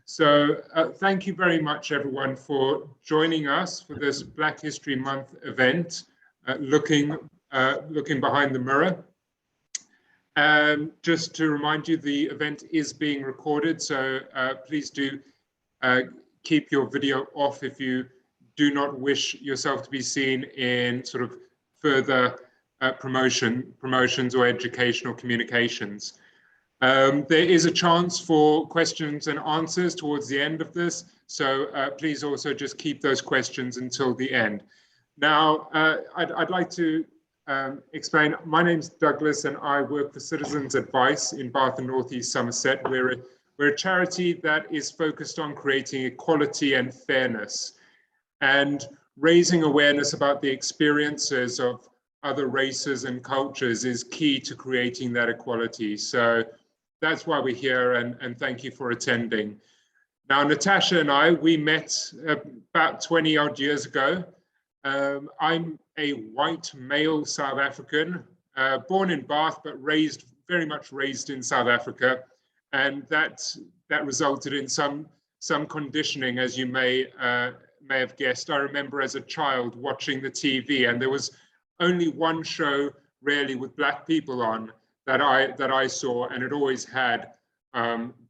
So thank you very much, everyone, for joining us for this Black History Month event, looking behind the mirror. Just to remind you, the event is being recorded, so please do keep your video off if you do not wish yourself to be seen in sort of further promotions or educational communications. There is a chance for questions and answers towards the end of this, so please also just keep those questions until the end. Now, I'd like to explain. My name's Douglas, and I work for Citizens Advice in Bath and North East Somerset. We're a charity that is focused on creating equality and fairness and raising awareness about the experiences of other races and cultures is key to creating that equality. So that's why we're here, and thank you for attending. Now, Natasha and I, we met about 20 odd years ago. I'm a white male South African, born in Bath, but very much raised in South Africa. And that resulted in some conditioning, as you may have guessed. I remember as a child watching the TV, and there was only one show really with Black people on that I saw, and it always had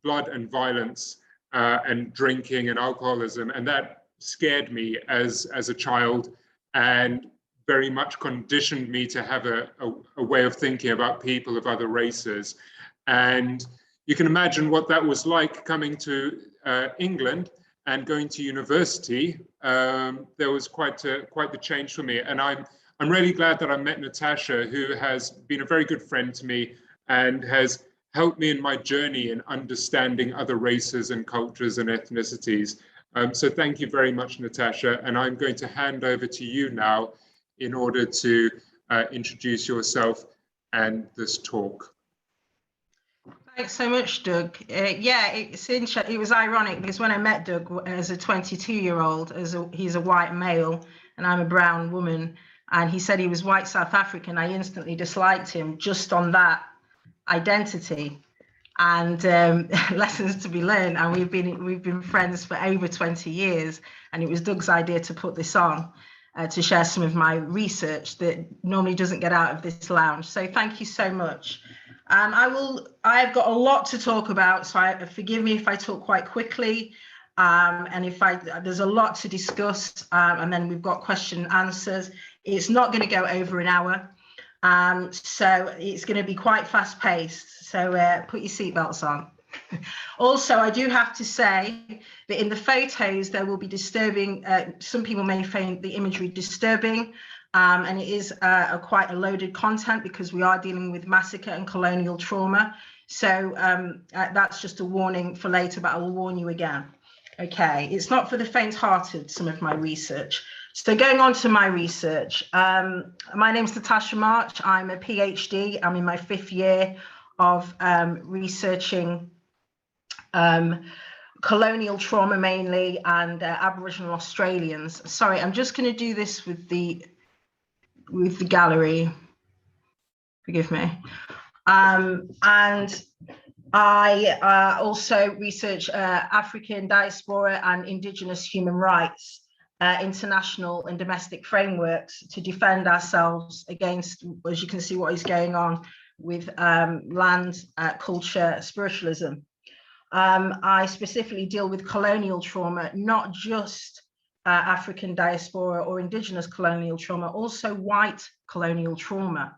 blood and violence and drinking and alcoholism, and that scared me as a child and very much conditioned me to have a way of thinking about people of other races. And you can imagine what that was like coming to England and going to university. There was quite the change for me, and I'm really glad that I met Natasha, who has been a very good friend to me and has helped me in my journey in understanding other races and cultures and ethnicities. So thank you very much, Natasha. And I'm going to hand over to you now in order to introduce yourself and this talk. Thanks so much, Doug. Yeah, it was ironic because when I met Doug as a 22-year-old, he's a white male and I'm a brown woman, and he said he was white South African, I instantly disliked him just on that identity. And lessons to be learned. And we've been friends for over 20 years. And it was Doug's idea to put this on to share some of my research that normally doesn't get out of this lounge. So thank you so much. I've got a lot to talk about, so forgive me if I talk quite quickly. And there's a lot to discuss, and then we've got question and answers. It's not going to go over an hour, so it's going to be quite fast paced. So put your seatbelts on. Also, I do have to say that in the photos there will be disturbing. Some people may find the imagery disturbing, and it is quite a loaded content because we are dealing with massacre and colonial trauma. So that's just a warning for later, but I will warn you again. Okay, it's not for the faint-hearted, some of my research. So going on to my research, my name's Natasha March. I'm a PhD. I'm in my 5th year of researching colonial trauma mainly and Aboriginal Australians. Sorry, I'm just going to do this with the gallery. Forgive me. And I also research African diaspora and Indigenous human rights, international and domestic frameworks to defend ourselves against, as you can see, what is going on with land, culture, spiritualism. I specifically deal with colonial trauma, not just African diaspora or Indigenous colonial trauma, also white colonial trauma,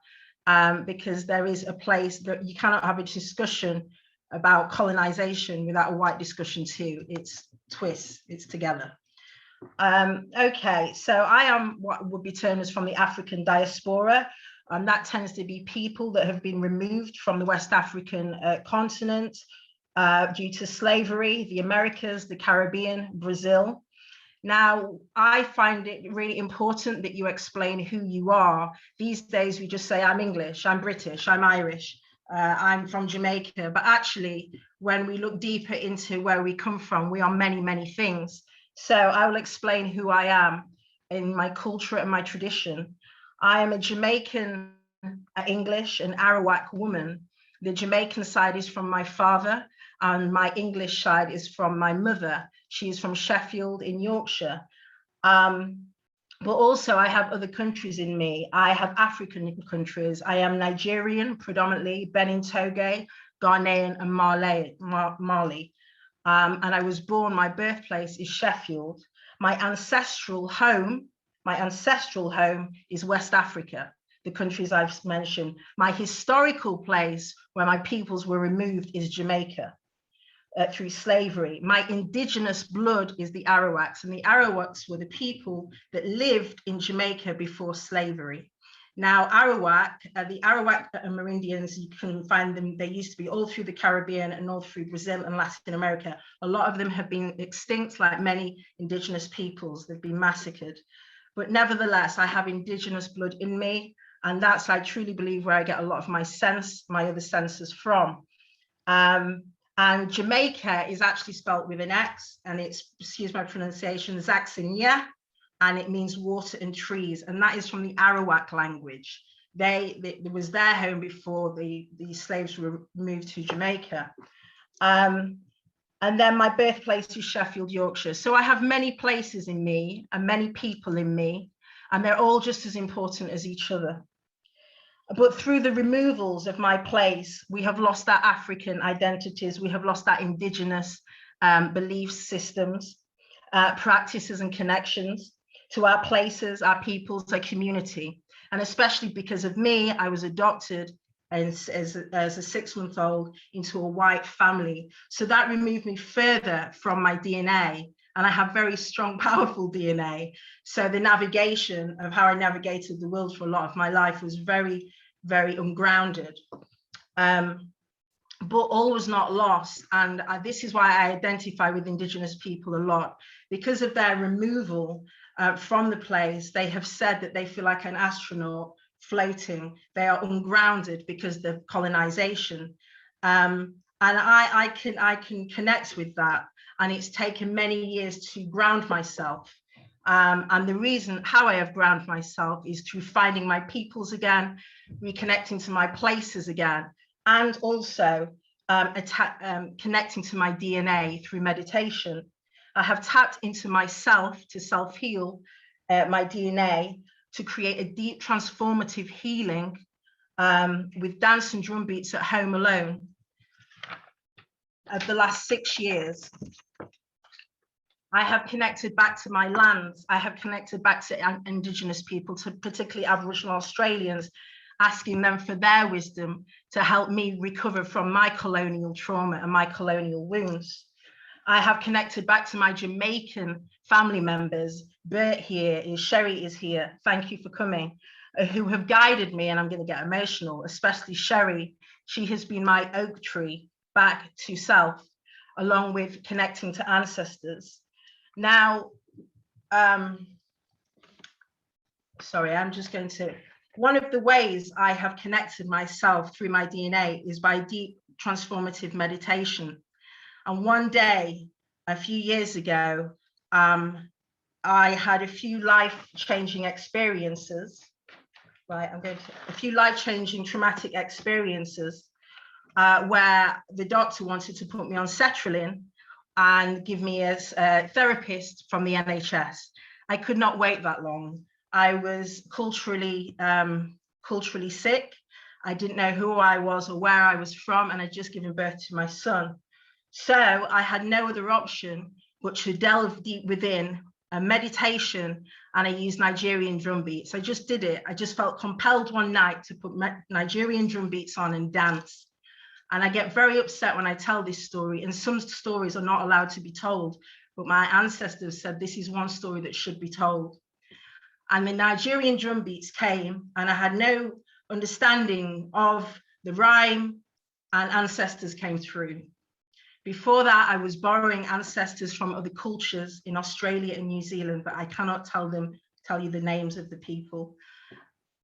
because there is a place that you cannot have a discussion about colonization without a white discussion too. It's twists, it's together. Okay, so I am what would be termed as from the African diaspora, and that tends to be people that have been removed from the West African continent due to slavery, the Americas, the Caribbean, Brazil. Now, I find it really important that you explain who you are. These days, we just say, I'm English, I'm British, I'm Irish, I'm from Jamaica. But actually, when we look deeper into where we come from, we are many, many things. So I will explain who I am in my culture and my tradition. I am a Jamaican English and Arawak woman. The Jamaican side is from my father, and my English side is from my mother. She's from Sheffield in Yorkshire. But also I have other countries in me. I have African countries. I am Nigerian, predominantly, Benin, Togo, Ghanaian, and Mali. And I was born, my birthplace is Sheffield. My ancestral home is West Africa, the countries I've mentioned. My historical place where my peoples were removed is Jamaica. Through slavery. My indigenous blood is the Arawaks, and the Arawaks were the people that lived in Jamaica before slavery. Now, the Arawak Amerindians, you can find them, they used to be all through the Caribbean and all through Brazil and Latin America. A lot of them have been extinct, like many indigenous peoples, they've been massacred. But nevertheless, I have indigenous blood in me, and that's, I truly believe, where I get a lot of my other senses from. And Jamaica is actually spelt with an X, and it's, excuse my pronunciation, Zaxinya, and it means water and trees. And that is from the Arawak language. It was their home before the slaves were moved to Jamaica. And then my birthplace is Sheffield, Yorkshire. So I have many places in me and many people in me, and they're all just as important as each other. But through the removals of my place, we have lost our African identities, we have lost our indigenous belief systems, practices and connections to our places, our peoples, our community. And especially because of me, I was adopted as a 6-month-old into a white family. So that removed me further from my DNA. And I have very strong, powerful DNA. So the navigation of how I navigated the world for a lot of my life was very, very ungrounded. But all was not lost. And this is why I identify with Indigenous people a lot. Because of their removal from the place, they have said that they feel like an astronaut floating. They are ungrounded because of colonization. And I can connect with that. And it's taken many years to ground myself. And the reason how I have grounded myself is through finding my peoples again, reconnecting to my places again, and also connecting to my DNA through meditation. I have tapped into myself to self-heal my DNA to create a deep transformative healing with dance and drum beats at home alone of the last 6 years. I have connected back to my lands. I have connected back to Indigenous people, to particularly Aboriginal Australians, asking them for their wisdom to help me recover from my colonial trauma and my colonial wounds. I have connected back to my Jamaican family members. Bert here is, Sherry is here. Thank you for coming, who have guided me, and I'm going to get emotional, especially Sherry. She has been my oak tree back to self, along with connecting to ancestors. Now, sorry, I'm just going to, one of the ways I have connected myself through my DNA is by deep transformative meditation. And one day, a few years ago, I had a few life-changing experiences, right? A few life-changing traumatic experiences where the doctor wanted to put me on sertraline and give me as a therapist from the NHS. I could not wait that long. I was culturally sick. I didn't know who I was or where I was from, and I'd just given birth to my son. So I had no other option but to delve deep within a meditation, and I used Nigerian drum beats. I just did it. I just felt compelled one night to put Nigerian drum beats on and dance. And I get very upset when I tell this story, and some stories are not allowed to be told, but my ancestors said this is one story that should be told. And the Nigerian drum beats came, and I had no understanding of the rhyme, and ancestors came through. Before that, I was borrowing ancestors from other cultures in Australia and New Zealand, but I cannot tell you the names of the people.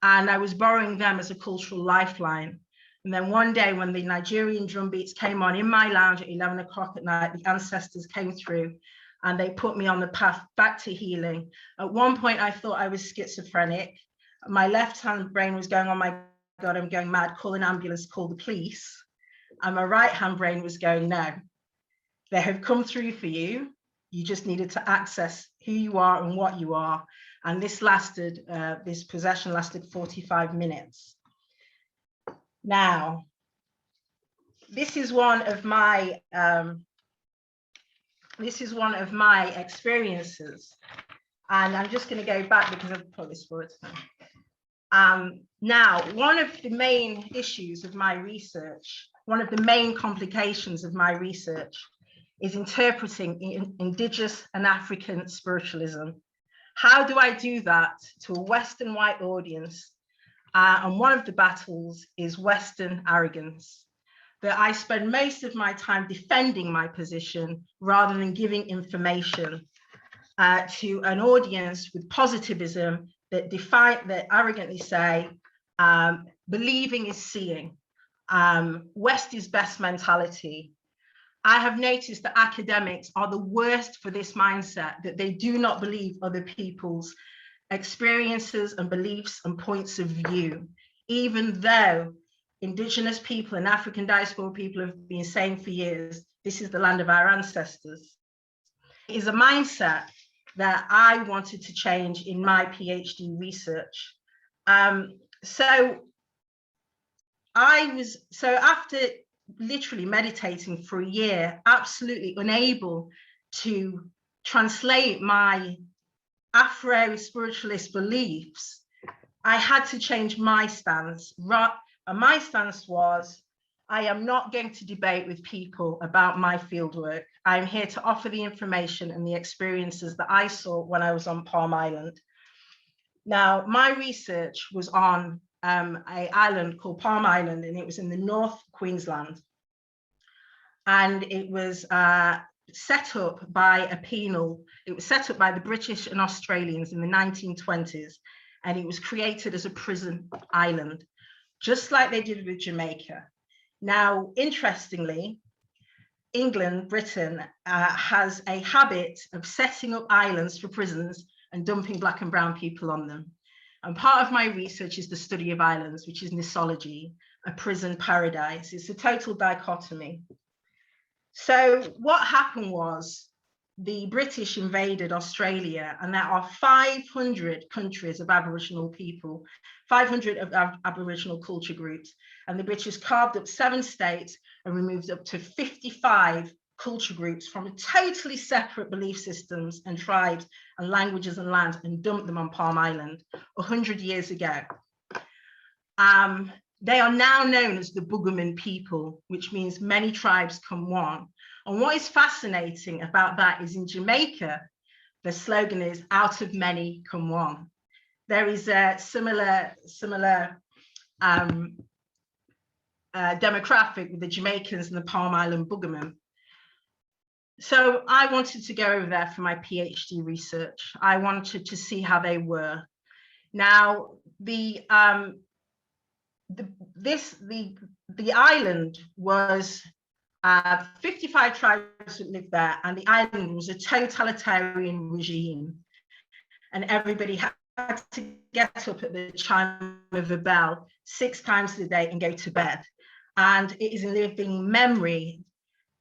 And I was borrowing them as a cultural lifeline. And then one day when the Nigerian drum beats came on in my lounge at 11 o'clock at night, the ancestors came through and they put me on the path back to healing. At one point, I thought I was schizophrenic. My left-hand brain was going, oh my God, I'm going mad, call an ambulance, call the police. And my right-hand brain was going, no, they have come through for you. You just needed to access who you are and what you are. And this possession lasted 45 minutes. Now, this is one of my experiences. And I'm just going to go back because I've put this forward. Now, one of the main issues of my research, one of the main complications of my research is interpreting Indigenous and African spiritualism. How do I do that to a Western white audience? And one of the battles is Western arrogance. That I spend most of my time defending my position rather than giving information to an audience with positivism that arrogantly say, believing is seeing, West is best mentality. I have noticed that academics are the worst for this mindset, that they do not believe other people's experiences and beliefs and points of view, even though Indigenous people and African diaspora people have been saying for years, this is the land of our ancestors. It is a mindset that I wanted to change in my PhD research. So after literally meditating for a year, absolutely unable to translate my Afro spiritualist beliefs, I had to change my stance. And my stance was, I am not going to debate with people about my fieldwork. I'm here to offer the information and the experiences that I saw when I was on Palm Island. Now, my research was on an island called Palm Island, and it was in the North Queensland. And it was set up by a penal. It was set up by the British and Australians in the 1920s, and it was created as a prison island, just like they did with Jamaica. Now, interestingly, England, Britain, has a habit of setting up islands for prisons and dumping Black and brown people on them. And part of my research is the study of islands, which is nissiology, a prison paradise. It's a total dichotomy. So what happened was the British invaded Australia, and there are 500 countries of Aboriginal people, 500 of Aboriginal culture groups, and the British carved up 7 states and removed up to 55 culture groups from totally separate belief systems and tribes and languages and lands and dumped them on Palm Island 100 years ago. They are now known as the Boogerman people, which means many tribes come one. And what is fascinating about that is in Jamaica, the slogan is out of many come one. There is a similar demographic with the Jamaicans and the Palm Island Boogerman. So I wanted to go over there for my PhD research. I wanted to see how they were. Now, the island was 55 tribes that lived there, and the island was a totalitarian regime, and everybody had to get up at the chime of a bell 6 times a day and go to bed. And it is in living memory.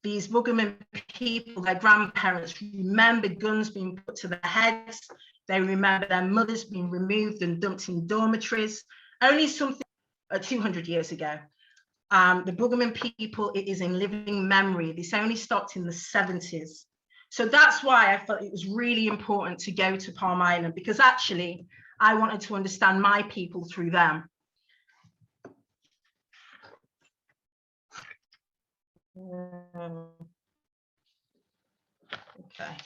These Boogerman people, their grandparents remember guns being put to their heads. They remember their mothers being removed and dumped in dormitories. Only something 200 years ago. The Boogerman people, it is in living memory. This only stopped in the 70s. So that's why I felt it was really important to go to Palm Island, because actually I wanted to understand my people through them. Okay.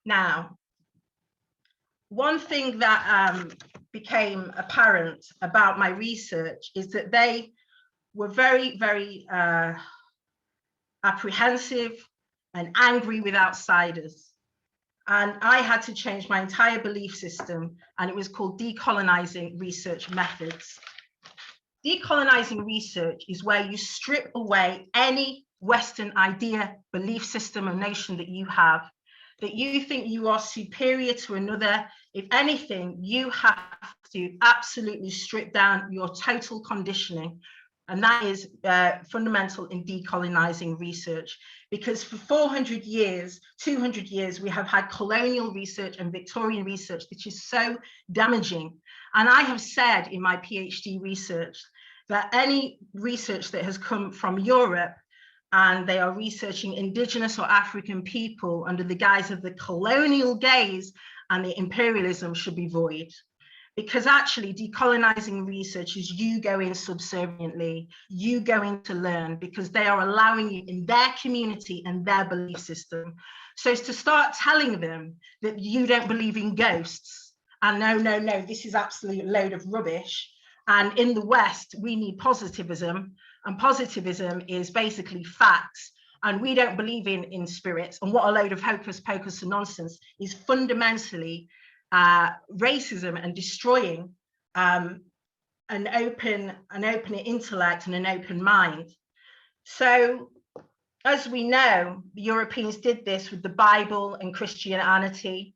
Now, one thing that became apparent about my research is that they were very, very apprehensive and angry with outsiders. And I had to change my entire belief system, and it was called decolonizing research methods. Decolonizing research is where you strip away any Western idea, belief system, or notion that you have, that you think you are superior to another. If anything, you have to absolutely strip down your total conditioning, and that is fundamental in decolonizing research, because for 400 years, 200 years, we have had colonial research and Victorian research, which is so damaging. And I have said in my PhD research that any research that has come from Europe and they are researching indigenous or African people under the guise of the colonial gaze and the imperialism should be void. Because actually decolonizing research is you going subserviently, you going to learn, because they are allowing you in their community and their belief system. So it's to start telling them that you don't believe in ghosts, and no, this is absolute load of rubbish. And in the West, we need positivism, and positivism is basically facts. And we don't believe in spirits. And what a load of hocus pocus and nonsense is fundamentally racism and destroying an open intellect and an open mind. So, as we know, the Europeans did this with the Bible and Christianity.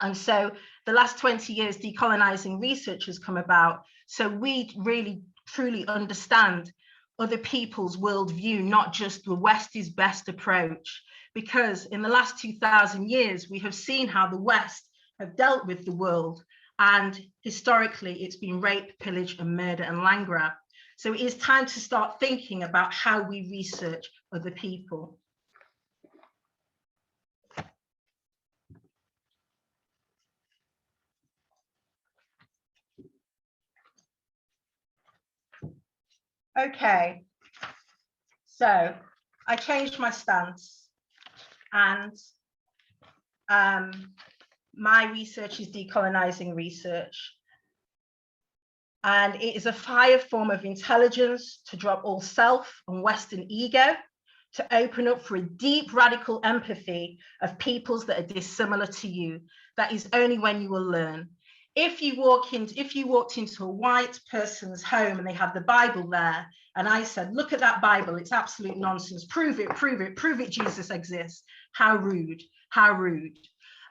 And so the last 20 years, decolonizing research has come about. So we really, truly understand other people's worldview, not just the West is best approach. Because in the last 2000 years, we have seen how the West have dealt with the world. And historically, it's been rape, pillage, and murder and land grab. So it is time to start thinking about how we research other people. Okay, so I changed my stance, and my research is decolonizing research. And it is a higher form of intelligence to drop all self and Western ego, to open up for a deep radical empathy of peoples that are dissimilar to you. That is only when you will learn. If you walked into a white person's home and they have the Bible there, and I said, look at that Bible, it's absolute nonsense. Prove it, Jesus exists. How rude, how rude.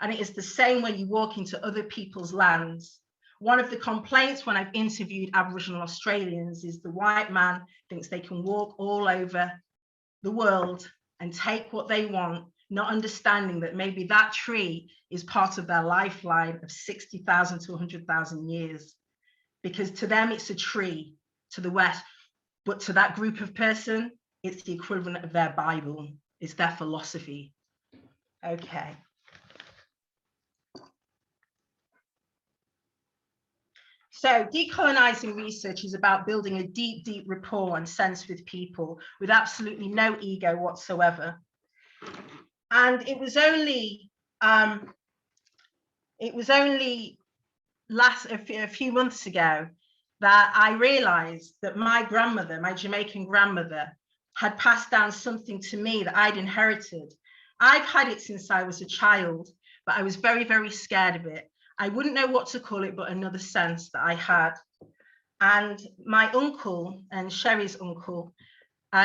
And it is the same when you walk into other people's lands. One of the complaints when I've interviewed Aboriginal Australians is the white man thinks they can walk all over the world and take what they want, not understanding that maybe that tree is part of their lifeline of 60,000 to 100,000 years. Because to them, it's a tree, to the West, but to that group of person, it's the equivalent of their Bible, it's their philosophy. Okay. So decolonizing research is about building a deep, deep rapport and sense with people with absolutely no ego whatsoever. And it was only a few months ago that I realized that my grandmother, my Jamaican grandmother, had passed down something to me that I'd inherited. I've had it since I was a child, but I was very, very scared of it. I wouldn't know what to call it, but another sense that I had. And my uncle and Sherry's uncle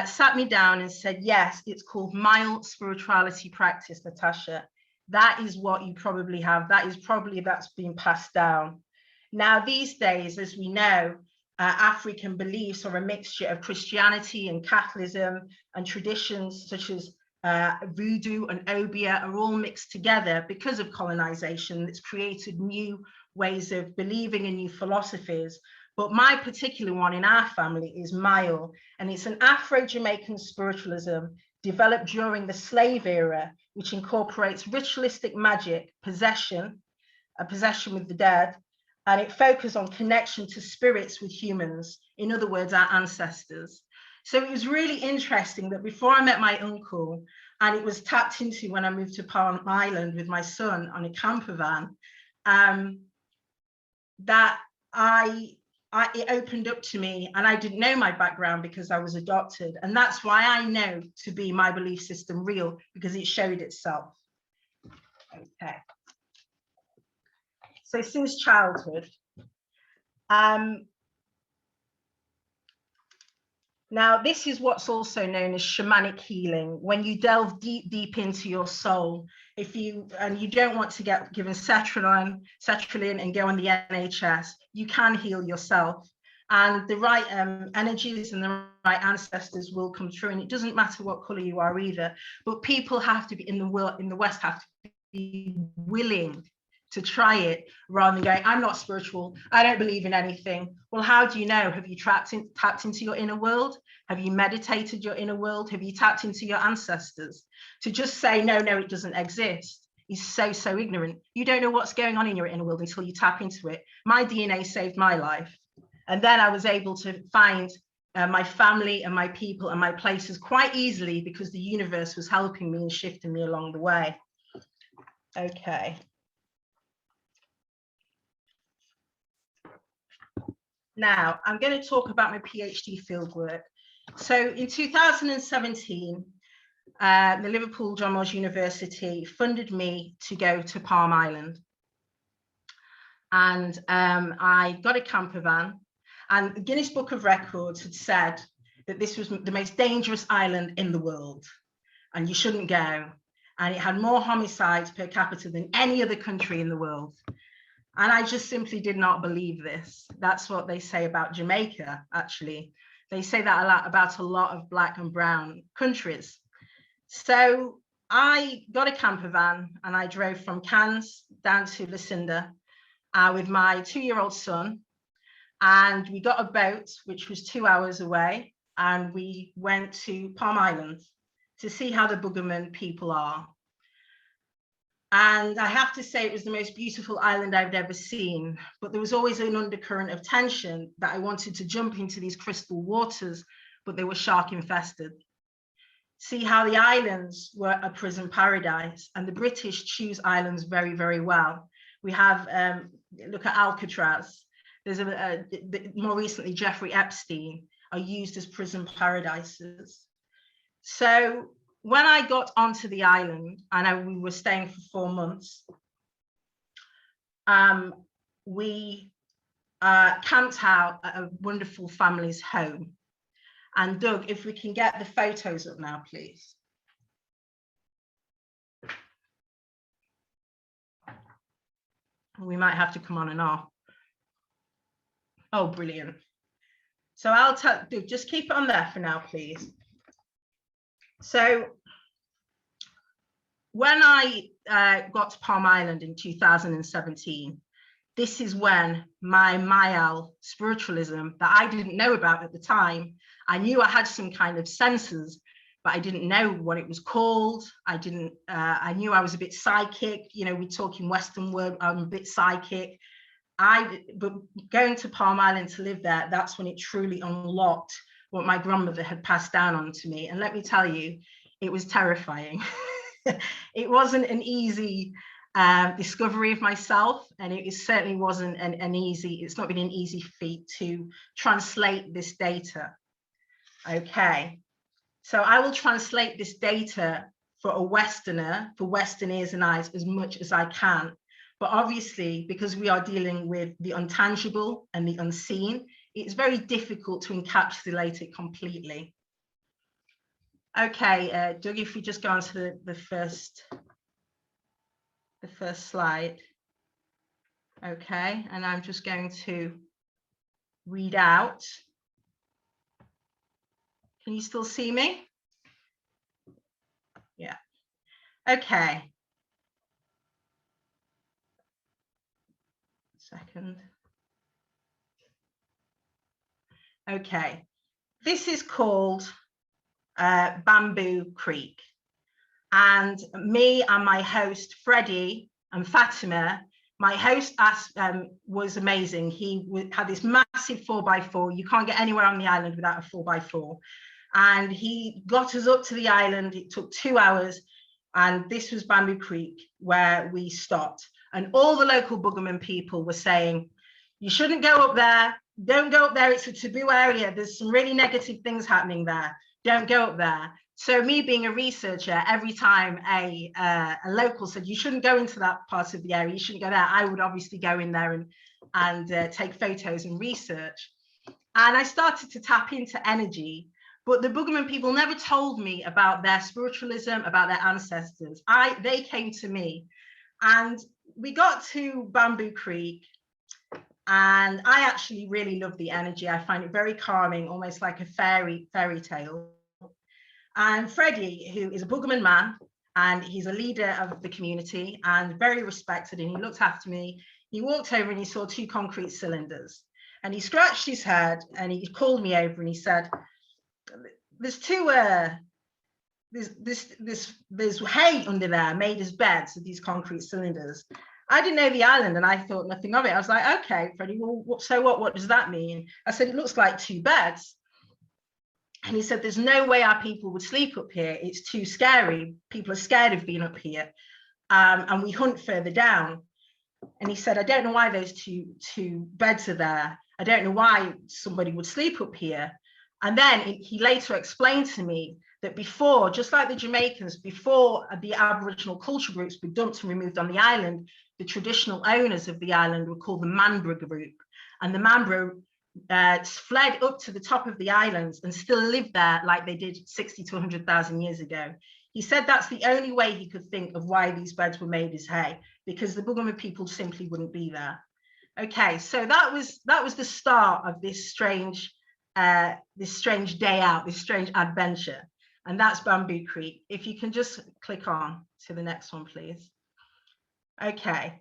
sat me down and said, yes, it's called mild spirituality practice, Natasha. That is what you probably have. That's been passed down. Now, these days, as we know, African beliefs are a mixture of Christianity and Catholicism, and traditions such as voodoo and obia are all mixed together because of colonization. That's created new ways of believing and new philosophies. But my particular one in our family is Mayo, and it's an Afro-Jamaican spiritualism developed during the slave era, which incorporates ritualistic magic, possession, a possession with the dead, and it focuses on connection to spirits with humans, in other words, our ancestors. So it was really interesting that before I met my uncle, and it was tapped into when I moved to Palm Island with my son on a camper van, that it opened up to me, and I didn't know my background because I was adopted. And that's why I know to be my belief system real, because it showed itself. Okay. So since childhood, now, this is what's also known as shamanic healing. When you delve deep, deep into your soul, you don't want to get given sertraline and go on the NHS, you can heal yourself. and the right energies and the right ancestors will come through. And it doesn't matter what color you are either, but people have to be in the West have to be willing to try it, rather than going, I'm not spiritual, I don't believe in anything. Well, how do you know? Have you tapped into your inner world? Have you meditated your inner world? Have you tapped into your ancestors? To just say, no, it doesn't exist is so ignorant. You don't know what's going on in your inner world until you tap into it. My DNA saved my life. And then I was able to find my family and my people and my places quite easily, because the universe was helping me and shifting me along the way. Okay. Now, I'm going to talk about my PhD fieldwork. So in 2017, the Liverpool John Moores University funded me to go to Palm Island. And I got a camper van, and the Guinness Book of Records had said that this was the most dangerous island in the world, and you shouldn't go. And it had more homicides per capita than any other country in the world. And I just simply did not believe this. That's what they say about Jamaica, actually. They say that a lot about a lot of Black and brown countries. So I got a camper van and I drove from Cairns down to Lucinda with my 2-year-old son. And we got a boat, which was 2 hours away. And we went to Palm Island to see how the Boogerman people are. And I have to say, it was the most beautiful island I've ever seen, but there was always an undercurrent of tension that I wanted to jump into these crystal waters, but they were shark infested. See how the islands were a prison paradise, and the British choose islands very, very well. We have, look at Alcatraz. There's more recently, Jeffrey Epstein are used as prison paradises. So when I got onto the island, and we were staying for 4 months, we camped out at a wonderful family's home. And Doug, if we can get the photos up now, please. We might have to come on and off. Oh, brilliant. So I'll tell, Doug, just keep it on there for now, please. So when I got to Palm Island in 2017, this is when my Mayal spiritualism that I didn't know about at the time, I knew I had some kind of senses, but I didn't know what it was called. I knew I was a bit psychic. You know, we talk in Western world, I'm a bit psychic. But going to Palm Island to live there, that's when it truly unlocked what my grandmother had passed down on to me. And let me tell you, it was terrifying. It wasn't an easy discovery of myself, and it certainly wasn't it's not been an easy feat to translate this data. Okay, so I will translate this data for a Westerner, for Western ears and eyes, as much as I can. But obviously, because we are dealing with the intangible and the unseen, it's very difficult to encapsulate it completely. Okay, Doug, if we just go on to the first slide. Okay, and I'm just going to read out. Can you still see me? Yeah. Okay. Second. Okay. This is called Bamboo Creek. And me and my host, Freddie and Fatima, my host was amazing. He had this massive 4x4. You can't get anywhere on the island without a 4x4. And he got us up to the island. It took 2 hours. And this was Bamboo Creek, where we stopped. And all the local Boogerman people were saying, you shouldn't go up there. Don't go up there. It's a taboo area. There's some really negative things happening there. Don't go up there. So me being a researcher, every time a local said, you shouldn't go into that part of the area, you shouldn't go there, I would obviously go in there and take photos and research. And I started to tap into energy, but the Boogerman people never told me about their spiritualism, about their ancestors. They came to me, and we got to Bamboo Creek, And I actually really love the energy. I find it very calming, almost like a fairy tale. And Freddie, who is a Boogerman man, and he's a leader of the community and very respected, and he looked after me. He walked over and he saw 2 concrete cylinders, and he scratched his head and he called me over and he said, there's hay under there made as beds of these concrete cylinders. I didn't know the island and I thought nothing of it. I was like, okay, Freddie, well, so what does that mean? I said, it looks like 2 beds. And he said, there's no way our people would sleep up here. It's too scary. People are scared of being up here. And we hunt further down. And he said, I don't know why those two beds are there. I don't know why somebody would sleep up here. And then he later explained to me that before, just like the Jamaicans, before the Aboriginal culture groups were dumped and removed on the island, the traditional owners of the island were called the Manbra group. And the Manbra fled up to the top of the islands and still live there like they did 60 to 100,000 years ago. He said that's the only way he could think of why these beds were made as hay, because the Boogerman people simply wouldn't be there. Okay, so that was the start of this strange day out, this strange adventure, and that's Bamboo Creek. If you can just click on to the next one, please. Okay.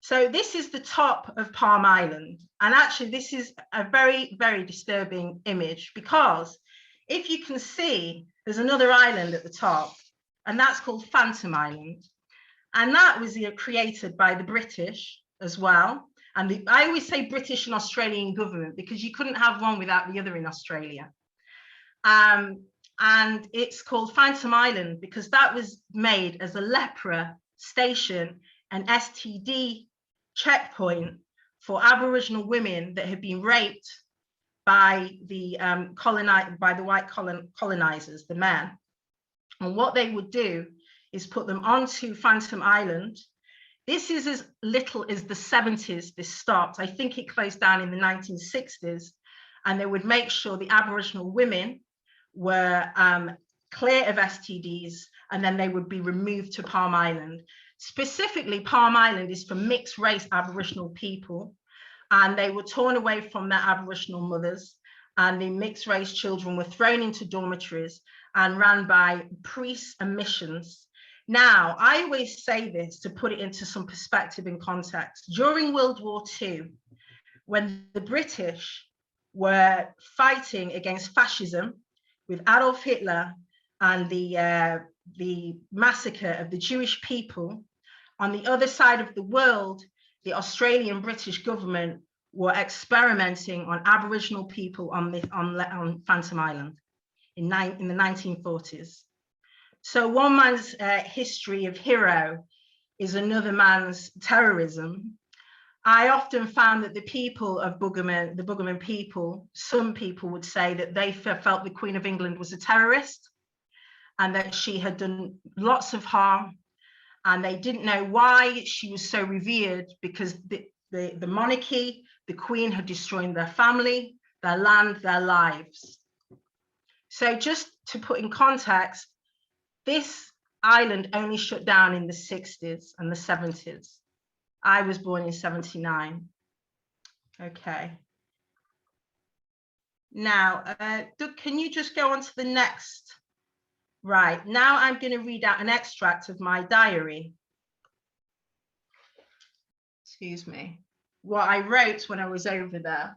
So this is the top of Palm Island. And actually, this is a very, very disturbing image, because if you can see, there's another island at the top, and that's called Phantom Island. And that was created by the British as well. And I always say British and Australian government, because you couldn't have one without the other in Australia. And it's called Phantom Island because that was made as a leper station, an STD checkpoint for Aboriginal women that had been raped by the white colonizers, the men. And what they would do is put them onto Phantom Island. This is as little as the 70s this stopped. I think it closed down in the 1960s, and they would make sure the Aboriginal women were clear of STDs, and then they would be removed to Palm Island. Specifically, Palm Island is for mixed race Aboriginal people, and they were torn away from their Aboriginal mothers, and the mixed race children were thrown into dormitories and ran by priests and missions. Now, I always say this to put it into some perspective and context. During World War II, when the British were fighting against fascism with Adolf Hitler and the massacre of the Jewish people, on the other side of the world, the Australian British government were experimenting on Aboriginal people on Phantom Island in the 1940s. So one man's history of hero is another man's terrorism. I often found that the people of Boogerman, the Boogerman people, some people would say that they felt the Queen of England was a terrorist and that she had done lots of harm, and they didn't know why she was so revered, because the monarchy, the Queen had destroyed their family, their land, their lives. So just to put in context, this island only shut down in the 60s and the 70s. I was born in 79. Okay. Now, Doug, can you just go on to the next? Right, now I'm going to read out an extract of my diary. Excuse me. What I wrote when I was over there.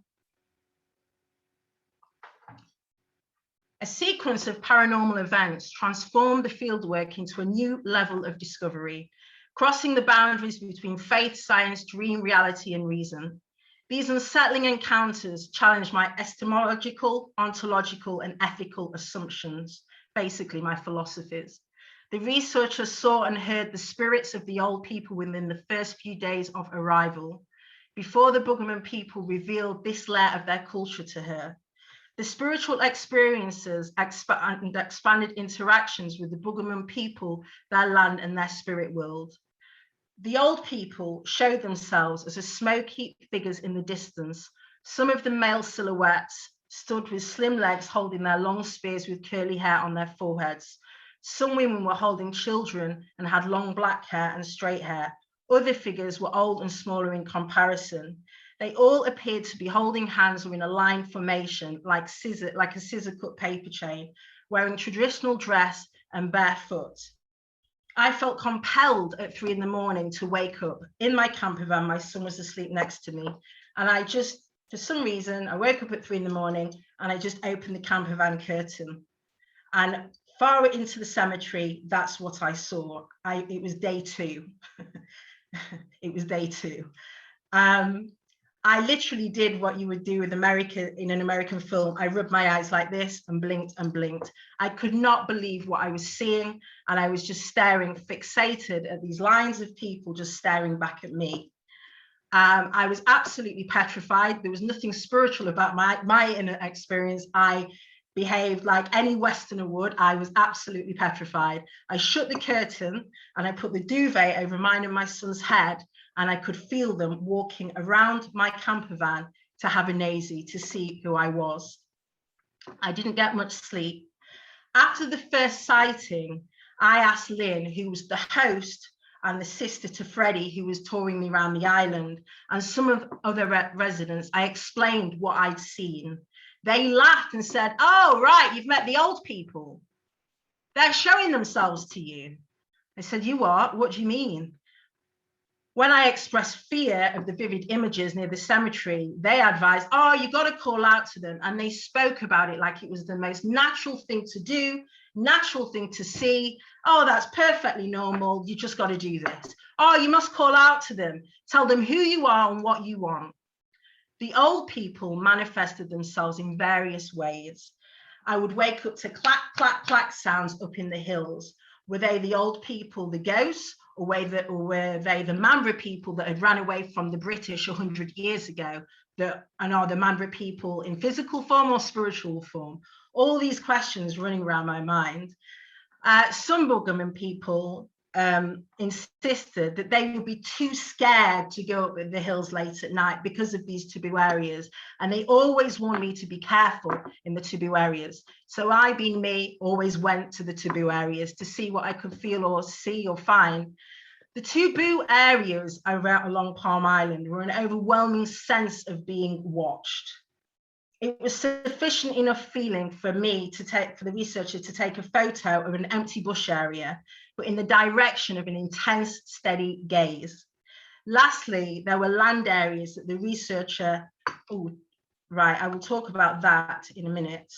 A sequence of paranormal events transformed the fieldwork into a new level of discovery, crossing the boundaries between faith, science, dream, reality, and reason. These unsettling encounters challenged my epistemological, ontological, and ethical assumptions, basically my philosophies. The researchers saw and heard the spirits of the old people within the first few days of arrival, before the Boogerman people revealed this layer of their culture to her. The spiritual experiences and expanded interactions with the Boogerman people, their land, and their spirit world. The old people showed themselves as smoky figures in the distance. Some of the male silhouettes stood with slim legs holding their long spears with curly hair on their foreheads. Some women were holding children and had long black hair and straight hair. Other figures were old and smaller in comparison. They all appeared to be holding hands or in a line formation, like a scissor cut paper chain, wearing traditional dress and barefoot. I felt compelled at 3 a.m. to wake up in my camper van. My son was asleep next to me. And I just, for some reason, I woke up at 3 a.m. and I just opened the camper van curtain. And far into the cemetery, that's what I saw. It was day 2. It was day 2. I literally did what you would do with America in an American film. I rubbed my eyes like this and blinked and blinked. I could not believe what I was seeing. And I was just staring, fixated at these lines of people just staring back at me. I was absolutely petrified. There was nothing spiritual about my inner experience. I behaved like any Westerner would. I was absolutely petrified. I shut the curtain and I put the duvet over mine and my son's head, and I could feel them walking around my camper van to have a nosy to see who I was. I didn't get much sleep. After the first sighting, I asked Lynn, who was the host and the sister to Freddie, who was touring me around the island, and some of other residents, I explained what I'd seen. They laughed and said, "Oh, right, you've met the old people. They're showing themselves to you." I said, "You what? What do you mean?" When I expressed fear of the vivid images near the cemetery, they advised, "Oh, you got to call out to them." And they spoke about it like it was the most natural thing to do, natural thing to see. "Oh, that's perfectly normal. You just got to do this." "Oh, you must call out to them. Tell them who you are and what you want." The old people manifested themselves in various ways. I would wake up to clack, clack, clack sounds up in the hills. Were they the old people, the ghosts, or were they the Mandra people that had ran away from the British 100 years ago? And are the Mandra people in physical form or spiritual form? All these questions running around my mind. Some Bugaman people insisted that they would be too scared to go up the hills late at night because of these taboo areas. And they always warned me to be careful in the taboo areas. So I, being me, always went to the taboo areas to see what I could feel or see or find. The taboo areas along Palm Island were an overwhelming sense of being watched. It was sufficient enough feeling for the researcher to take a photo of an empty bush area, but in the direction of an intense, steady gaze. Lastly, there were land areas that the researcher, I will talk about that in a minute.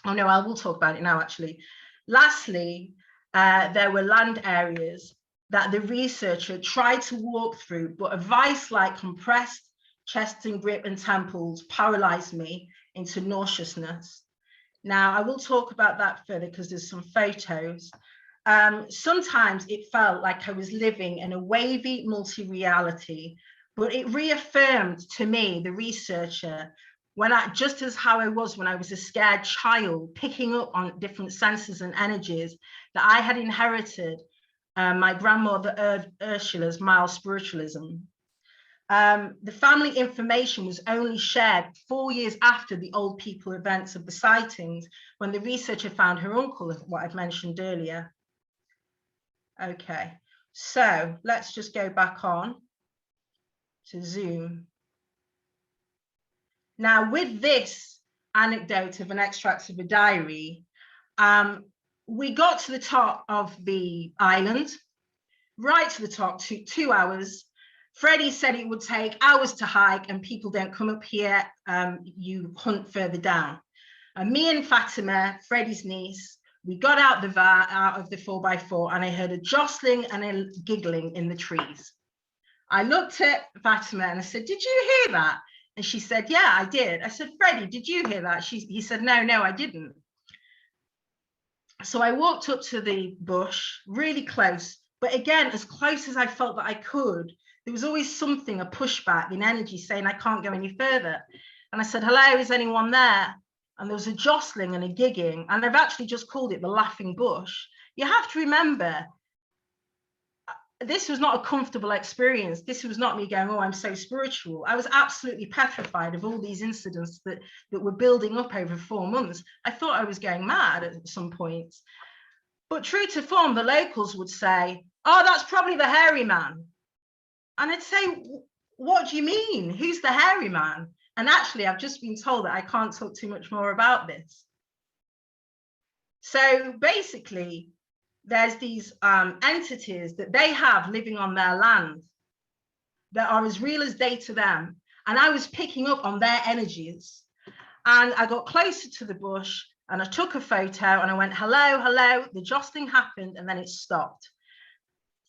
Oh no, I will talk about it now actually. Lastly, there were land areas that the researcher tried to walk through, but a vice-like compressed chest and grip and temples paralyzed me into nauseousness. Now, I will talk about that further because there's some photos. Sometimes it felt like I was living in a wavy multi-reality, but it reaffirmed to me, the researcher, just as how I was when I was a scared child, picking up on different senses and energies that I had inherited my grandmother Ursula's mild spiritualism. The family information was only shared 4 years after the old people events of the sightings, when the researcher found her uncle, what I've mentioned earlier. Okay, so let's just go back on to Zoom. Now, with this anecdote of an extract of a diary, we got to the top of the island, right to the top, 2 hours. Freddie said it would take hours to hike and people don't come up here, you hunt further down. And me and Fatima, Freddie's niece, we got out of the 4x4 and I heard a jostling and a giggling in the trees. I looked at Fatima and I said, "Did you hear that?" And she said, "Yeah, I did." I said, "Freddie, did you hear that?" He said, no, I didn't. So I walked up to the bush, really close, but again, as close as I felt that I could. There was always something, a pushback in energy saying, "I can't go any further." And I said, "Hello, is anyone there?" And there was a jostling and a gigging. And I've actually just called it the laughing bush. You have to remember, this was not a comfortable experience. This was not me going, "Oh, I'm so spiritual." I was absolutely petrified of all these incidents that were building up over 4 months. I thought I was going mad at some points. But true to form, the locals would say, "Oh, that's probably the hairy man." And I'd say, what do you mean? Who's the hairy man? And actually, I've just been told that I can't talk too much more about this. So basically, there's these entities that they have living on their land that are as real as day to them. And I was picking up on their energies. And I got closer to the bush and I took a photo and I went, hello, hello. The jostling happened and then it stopped.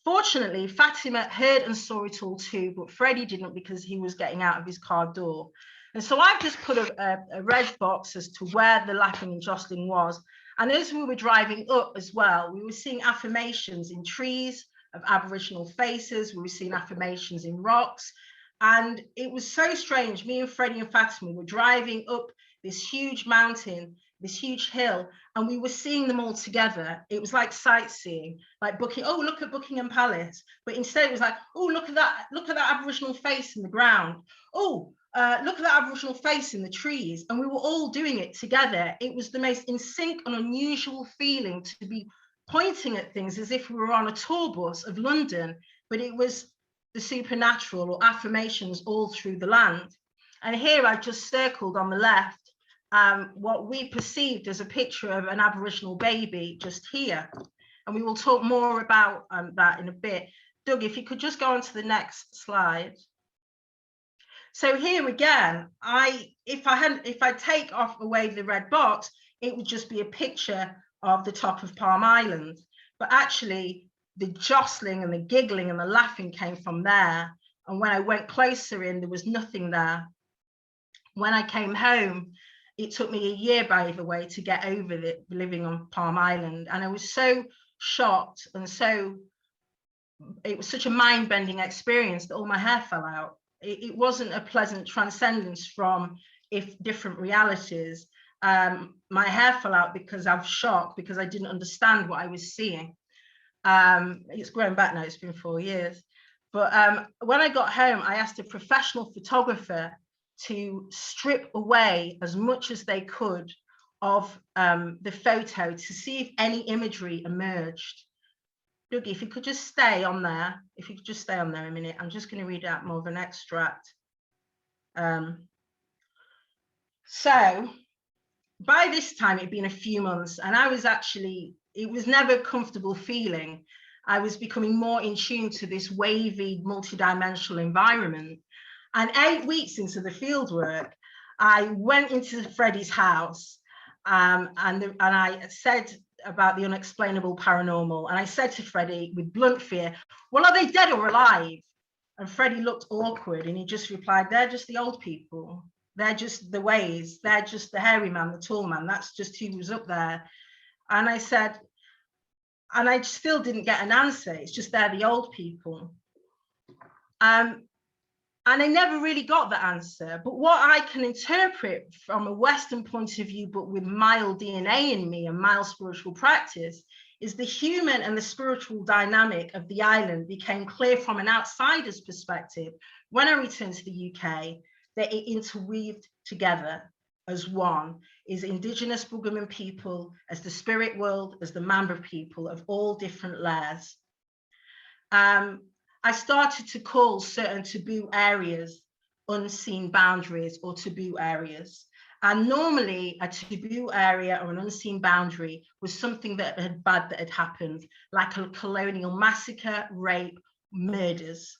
Fortunately, Fatima heard and saw it all too, but Freddie didn't because he was getting out of his car door. And so I've just put a red box as to where the laughing and jostling was. And as we were driving up as well, we were seeing affirmations in trees of Aboriginal faces. We were seeing affirmations in rocks. And it was so strange. Me and Freddie and Fatima were driving up this huge mountain, this huge hill, and we were seeing them all together. It was like sightseeing, like look at Buckingham Palace. But instead it was like, oh, look at that Aboriginal face in the ground. Oh, look at that Aboriginal face in the trees. And we were all doing it together. It was the most in sync and unusual feeling to be pointing at things as if we were on a tour bus of London, but it was the supernatural or affirmations all through the land. And here I've just circled on the left what we perceived as a picture of an Aboriginal baby just here. And we will talk more about that in a bit. Doug, if you could just go on to the next slide. So here again, if I take away the red box, it would just be a picture of the top of Palm Island. But actually, the jostling and the giggling and the laughing came from there. And when I went closer in, there was nothing there. When I came home, it took me a year, by the way, to get over it, living on Palm Island. And I was so shocked and it was such a mind-bending experience that all my hair fell out. It wasn't a pleasant transcendence from different realities. My hair fell out because I was shocked, because I didn't understand what I was seeing. It's grown back now, it's been 4 years. But when I got home, I asked a professional photographer to strip away as much as they could of the photo to see if any imagery emerged. Dougie, if you could just stay on there, a minute, I'm just going to read out more of an extract. So by this time, it'd been a few months, and it was never a comfortable feeling. I was becoming more in tune to this wavy, multidimensional environment. And 8 weeks into the fieldwork, I went into Freddie's house and I said about the unexplainable paranormal. And I said to Freddie with blunt fear, well, are they dead or alive? And Freddie looked awkward and he just replied, they're just the old people. They're just the ways. They're just the hairy man, the tall man. That's just who was up there. And I said, and I still didn't get an answer. It's just they're the old people. And I never really got the answer. But what I can interpret from a Western point of view, but with mild DNA in me and mild spiritual practice, is the human and the spiritual dynamic of the island became clear from an outsider's perspective when I returned to the UK, that it interweaved together as one, is Indigenous Bugaman people, as the spirit world, as the Mamba people of all different layers. I started to call certain taboo areas unseen boundaries or taboo areas. And normally a taboo area or an unseen boundary was something that had happened, like a colonial massacre, rape, murders.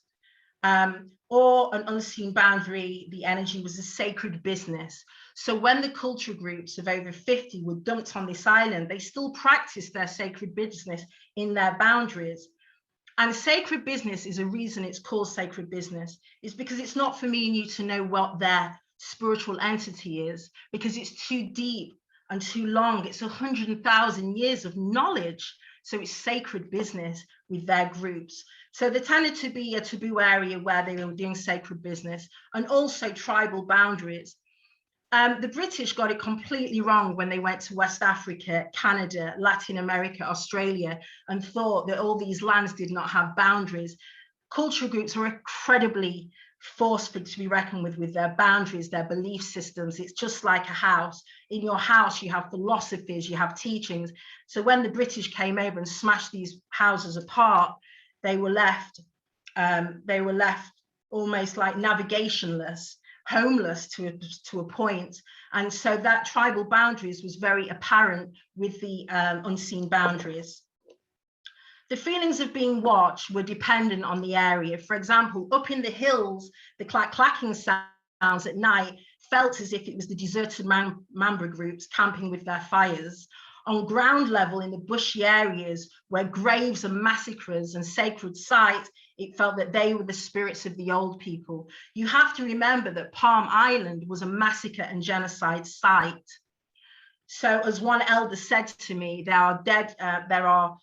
Or an unseen boundary, the energy was a sacred business. So when the culture groups of over 50 were dumped on this island, they still practiced their sacred business in their boundaries. And sacred business is a reason it's called sacred business. It's because it's not for me and you to know what their spiritual entity is, because it's too deep and too long. It's 100,000 years of knowledge. So it's sacred business with their groups. So there tended to be a taboo area where they were doing sacred business, and also tribal boundaries. The British got it completely wrong when they went to West Africa, Canada, Latin America, Australia, and thought that all these lands did not have boundaries. Cultural groups are incredibly forceful to be reckoned with their boundaries, their belief systems. It's just like a house. In your house, you have philosophies, you have teachings. So when the British came over and smashed these houses apart, they were left almost like navigationless, homeless to a point. And so that tribal boundaries was very apparent with the unseen boundaries. The feelings of being watched were dependent on the area. For example, up in the hills, the clacking sounds at night felt as if it was the deserted Mamba groups camping with their fires. On ground level, in the bushy areas where graves and massacres and sacred sites, it felt that they were the spirits of the old people. You have to remember that Palm Island was a massacre and genocide site. So as one elder said to me, there are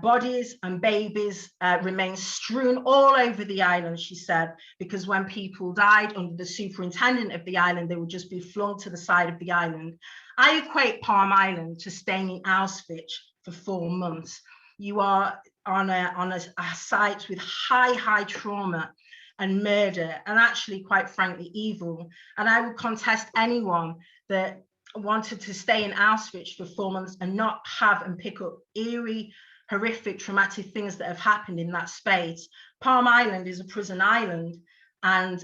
bodies and babies remain strewn all over the island, she said, because when people died under the superintendent of the island, they would just be flung to the side of the island. I equate Palm Island to staying in Auschwitz for 4 months. You are on a site with high trauma and murder, and actually, quite frankly, evil. And I would contest anyone that wanted to stay in Auschwitz for 4 months and not have and pick up eerie, horrific, traumatic things that have happened in that space. Palm Island is a prison island. And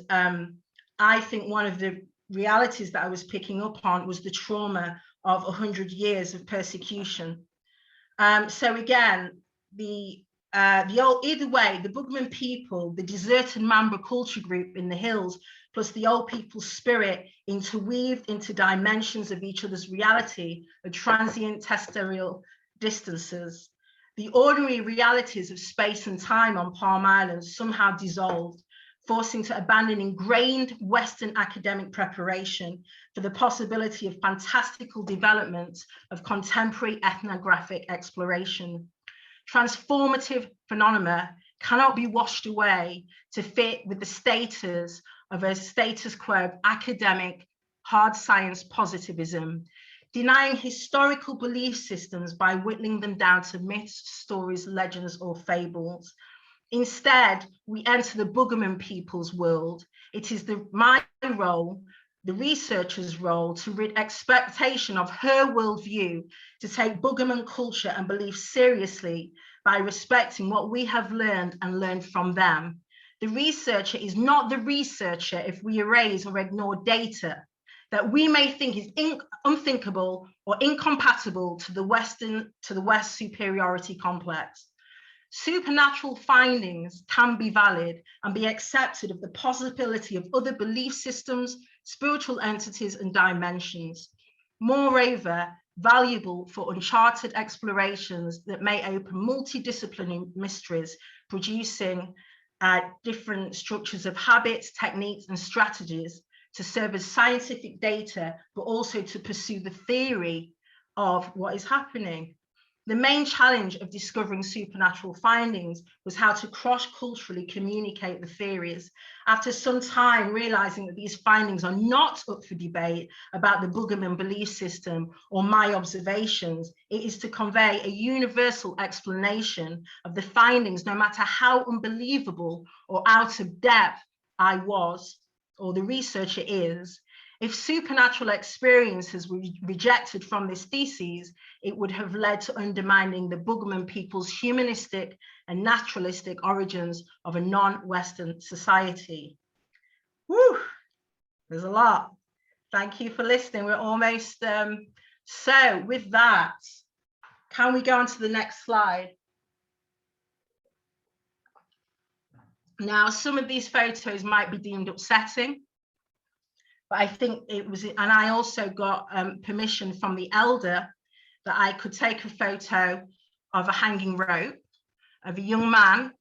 I think one of the realities that I was picking up on was the trauma of 100 years of persecution. So again, either way, the Bugman people, the deserted Mamba culture group in the hills, plus the old people's spirit interweaved into dimensions of each other's reality at transient terrestrial distances. The ordinary realities of space and time on Palm Island somehow dissolved, forcing to abandon ingrained Western academic preparation for the possibility of fantastical development of contemporary ethnographic exploration. Transformative phenomena cannot be washed away to fit with the status of a status quo of academic hard science positivism, denying historical belief systems by whittling them down to myths, stories, legends, or fables. Instead, we enter the Buggerman people's world. It is my role, the researcher's role, to rid expectation of her worldview, to take Buggerman culture and belief seriously by respecting what we have learned and learned from them. The researcher is not the researcher if we erase or ignore data that we may think is unthinkable or incompatible to the West superiority complex. Supernatural findings can be valid and be accepted of the possibility of other belief systems, spiritual entities, and dimensions. Moreover, valuable for uncharted explorations that may open multidisciplinary mysteries, producing different structures of habits, techniques, and strategies to serve as scientific data, but also to pursue the theory of what is happening. The main challenge of discovering supernatural findings was how to cross-culturally communicate the theories. After some time realizing that these findings are not up for debate about the Buggerman belief system or my observations, it is to convey a universal explanation of the findings, no matter how unbelievable or out of depth I was, or the researcher is. If supernatural experiences were rejected from this thesis, it would have led to undermining the Buggerman people's humanistic and naturalistic origins of a non-Western society. Woo, there's a lot. Thank you for listening. We're almost, so with that, can we go on to the next slide? Now, some of these photos might be deemed upsetting, but I think it was, and I also got permission from the elder that I could take a photo of a hanging rope of a young man,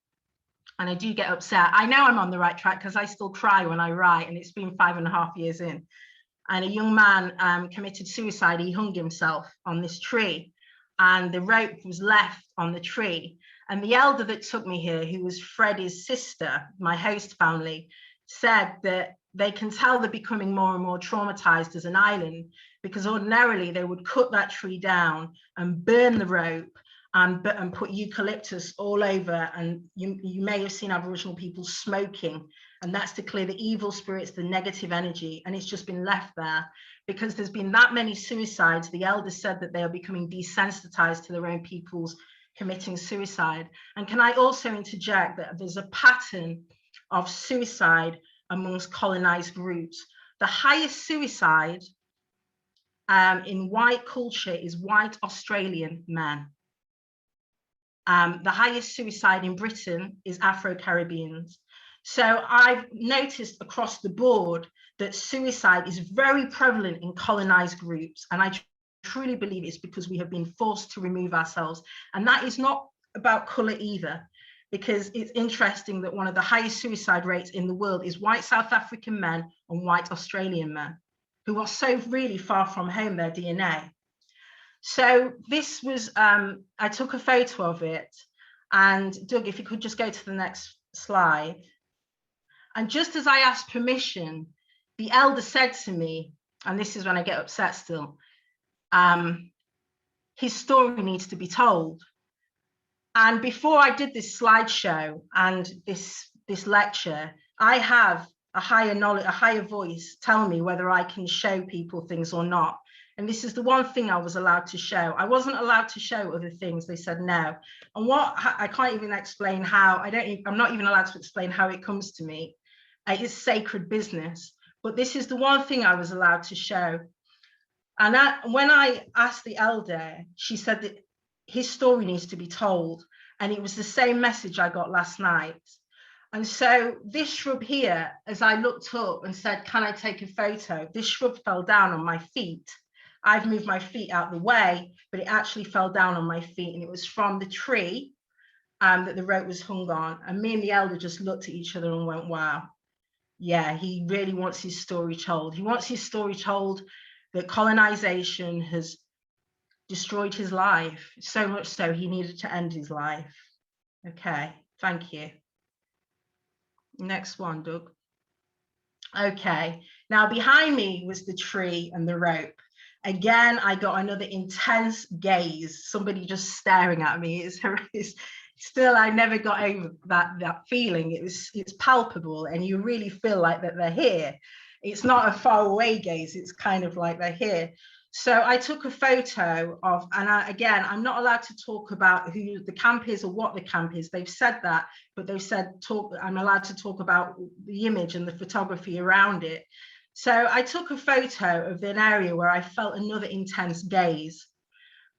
and I do get upset. I know I'm on the right track because I still cry when I write, and it's been 5.5 years in. And a young man committed suicide. He hung himself on this tree, and the rope was left on the tree. And the elder that took me here, who was Freddie's sister, my host family, said that they can tell they're becoming more and more traumatized as an island, because ordinarily they would cut that tree down and burn the rope and put eucalyptus all over. And you may have seen Aboriginal people smoking, and that's to clear the evil spirits, the negative energy. And it's just been left there because there's been that many suicides. The elders said that they are becoming desensitized to their own people's committing suicide. And can I also interject that there's a pattern of suicide amongst colonized groups. The highest suicide in white culture is white Australian men. The highest suicide in Britain is Afro-Caribbeans. So I've noticed across the board that suicide is very prevalent in colonized groups. And I truly believe it's because we have been forced to remove ourselves. And that is not about color either, because it's interesting that one of the highest suicide rates in the world is white South African men and white Australian men, who are so really far from home, their DNA. So this was, I took a photo of it, and Doug, if you could just go to the next slide. And just as I asked permission, the elder said to me, and this is when I get upset still, his story needs to be told. And before I did this slideshow and this lecture, I have a higher knowledge, a higher voice tell me whether I can show people things or not. And this is the one thing I was allowed to show. I wasn't allowed to show other things. They said no. And what I can't even explain how, I'm not even allowed to explain how it comes to me. It's sacred business. But this is the one thing I was allowed to show. And when I asked the elder, she said that his story needs to be told. And it was the same message I got last night. And so this shrub here, as I looked up and said, can I take a photo? This shrub fell down on my feet. I've moved my feet out the way, but it actually fell down on my feet. And it was from the tree that the rope was hung on. And me and the elder just looked at each other and went, wow, yeah, he really wants his story told. He wants his story told that colonization has destroyed his life, so much so he needed to end his life. Okay, thank you. Next one, Doug. Okay, now behind me was the tree and the rope. Again, I got another intense gaze, somebody just staring at me. It's still, I never got over that feeling. It's palpable, and you really feel like that they're here. It's not a far away gaze, it's kind of like they're here. So I took a photo of, and again, I'm not allowed to talk about who the camp is or what the camp is. They've said that, but they've said I'm allowed to talk about the image and the photography around it. So I took a photo of an area where I felt another intense gaze.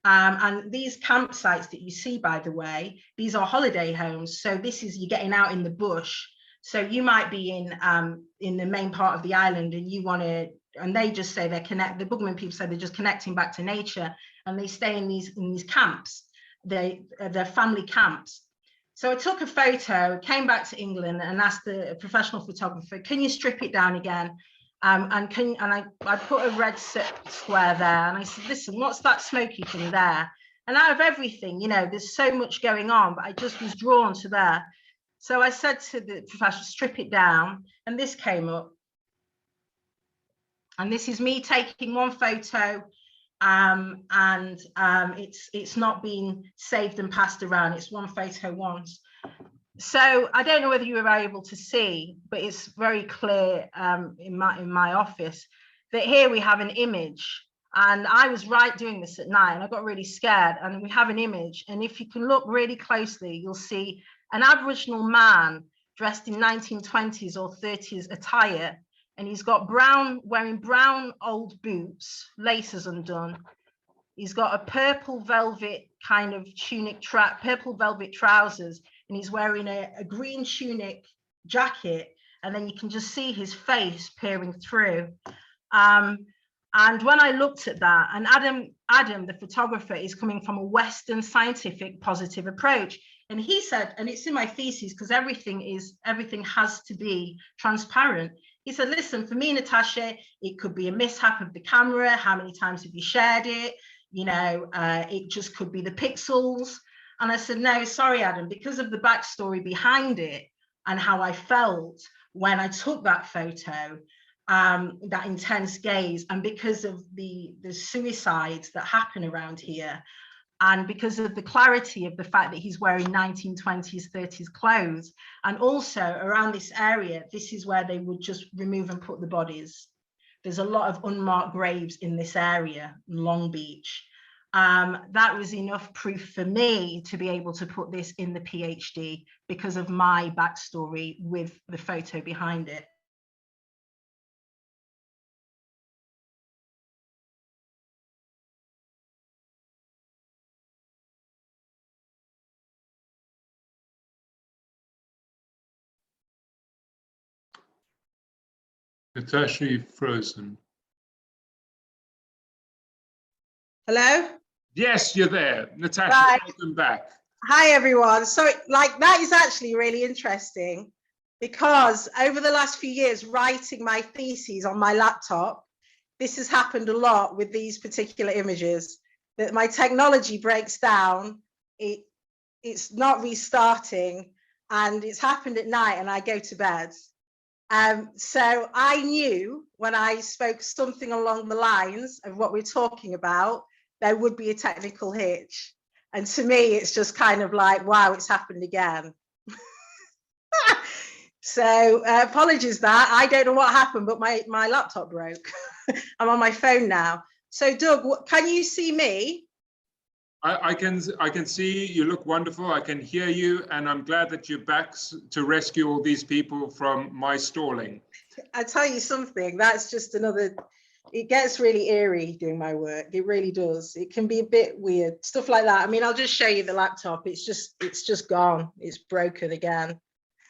And these campsites that you see, by the way, these are holiday homes. So this is, you're getting out in the bush. So you might be in the main part of the island, and you want to, and they just say the Bugman people say they're just connecting back to nature, and they stay in these camps. They're family camps. So I took a photo, came back to England, and asked the professional photographer, can you strip it down again? And I put a red square there, and I said, listen, what's that smoky thing there? And out of everything, you know, there's so much going on, but I just was drawn to there. So I said to the professional, strip it down, and this came up. And this is me taking one photo, it's not been saved and passed around. It's one photo once. So I don't know whether you were able to see, but it's very clear in my office that here we have an image. And I was doing this at night, and I got really scared. And we have an image, and if you can look really closely, you'll see an Aboriginal man dressed in 1920s or 30s attire, and he's got wearing brown old boots, laces undone. He's got a purple velvet kind of tunic, purple velvet trousers, and he's wearing a green tunic jacket, and then you can just see his face peering through. And when I looked at that, and Adam, the photographer, is coming from a Western scientific positive approach. And he said, and it's in my thesis, because everything has to be transparent. He said, listen, for me, Natasha, it could be a mishap of the camera. How many times have you shared it? You know, it just could be the pixels. And I said, no, sorry, Adam, because of the backstory behind it and how I felt when I took that photo, that intense gaze, and because of the suicides that happen around here, and because of the clarity of the fact that he's wearing 1920s, 30s clothes, and also around this area, this is where they would just remove and put the bodies. There's a lot of unmarked graves in this area, Long Beach. That was enough proof for me to be able to put this in the PhD because of my backstory with the photo behind it. Natasha, you've frozen. Hello? Yes, you're there. Natasha, Right. welcome back. Hi, everyone. So, like, that is actually really interesting because over the last few years, writing my theses on my laptop, this has happened a lot with these particular images, that my technology breaks down, it's not restarting, and it's happened at night and I go to bed. So I knew when I spoke something along the lines of what we're talking about, there would be a technical hitch. And to me, it's just kind of like, wow, it's happened again. So apologies that I don't know what happened, but my laptop broke. I'm on my phone now. So Doug, can you see me? I can see you look wonderful. I can hear you, and I'm glad that you're back to rescue all these people from my stalling. I tell you something, that's just another, it gets really eerie doing my work. It really does. It can be a bit weird, stuff like that. I mean, I'll just show you the laptop. It's just gone. It's broken again.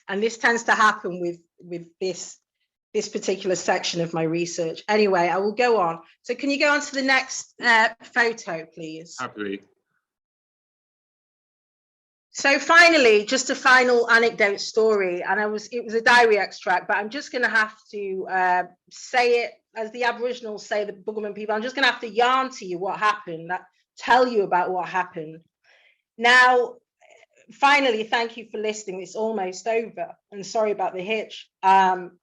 And this tends to happen with this particular section of my research. Anyway, I will go on. So can you go on to the next photo, please? Happily. So finally, just a final anecdote story, and it was a diary extract, but I'm just going to have to say it as the Aboriginals say, the Buggerman people. I'm just going to have to yarn to you what happened, tell you about what happened. Now, finally, thank you for listening. It's almost over, and sorry about the hitch. Butler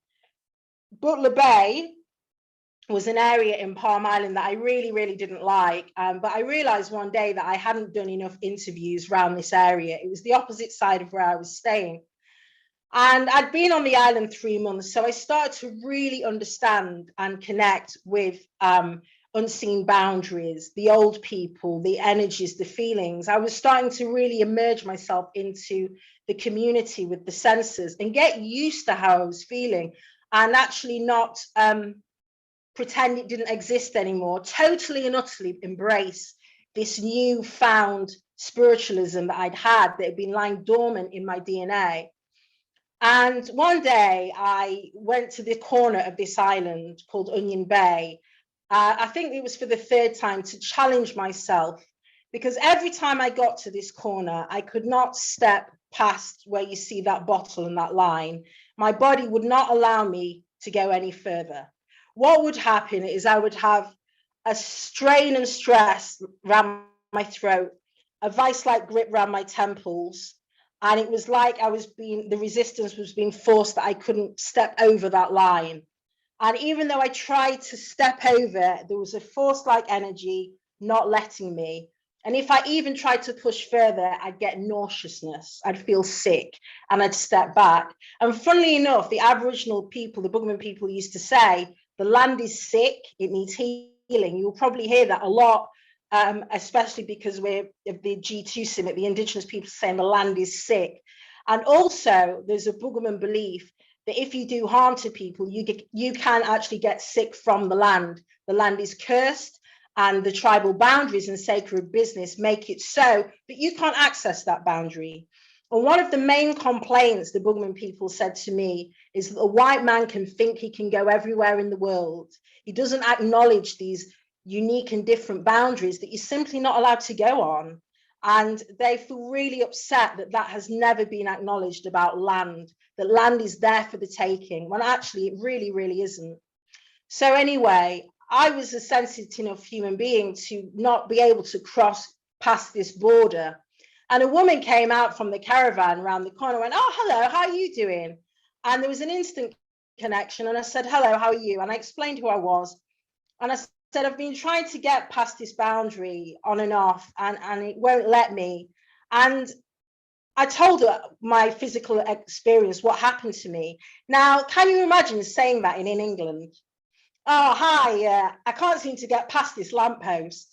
Bay was an area in Palm Island that I really, really didn't like. But I realized one day that I hadn't done enough interviews around this area. It was the opposite side of where I was staying. And I'd been on the island 3 months. So I started to really understand and connect with unseen boundaries, the old people, the energies, the feelings. I was starting to really immerse myself into the community with the senses and get used to how I was feeling and actually not pretend it didn't exist anymore, totally and utterly embrace this newfound spiritualism that I'd had that had been lying dormant in my DNA. And one day I went to the corner of this island called Onion Bay. I think it was for the third time, to challenge myself, because every time I got to this corner, I could not step past where you see that bottle and that line. My body would not allow me to go any further. What would happen is I would have a strain and stress around my throat, a vice-like grip around my temples, and it was like the resistance was being forced that I couldn't step over that line. And even though I tried to step over, there was a force-like energy not letting me. And if I even tried to push further, I'd get nauseousness, I'd feel sick, and I'd step back. And funnily enough, the Aboriginal people, the Buggerman people, used to say, the land is sick, it needs healing. You'll probably hear that a lot, especially because we're at the G2 summit, the Indigenous people saying the land is sick. And also, there's a Buggerman belief that if you do harm to people, you can actually get sick from the land. The land is cursed, and the tribal boundaries and sacred business make it so that you can't access that boundary. And one of the main complaints the Buggerman people said to me is that a white man can think he can go everywhere in the world. He doesn't acknowledge these unique and different boundaries that you're simply not allowed to go on. And they feel really upset that that has never been acknowledged about land, that land is there for the taking, when actually it really, really isn't. So anyway, I was a sensitive enough human being to not be able to cross past this border. And a woman came out from the caravan around the corner and went, oh, hello, how are you doing? And there was an instant connection. And I said, hello, how are you? And I explained who I was. And I said, I've been trying to get past this boundary on and off, and it won't let me. And I told her my physical experience, what happened to me. Now, can you imagine saying that in England? Oh, hi, I can't seem to get past this lamppost.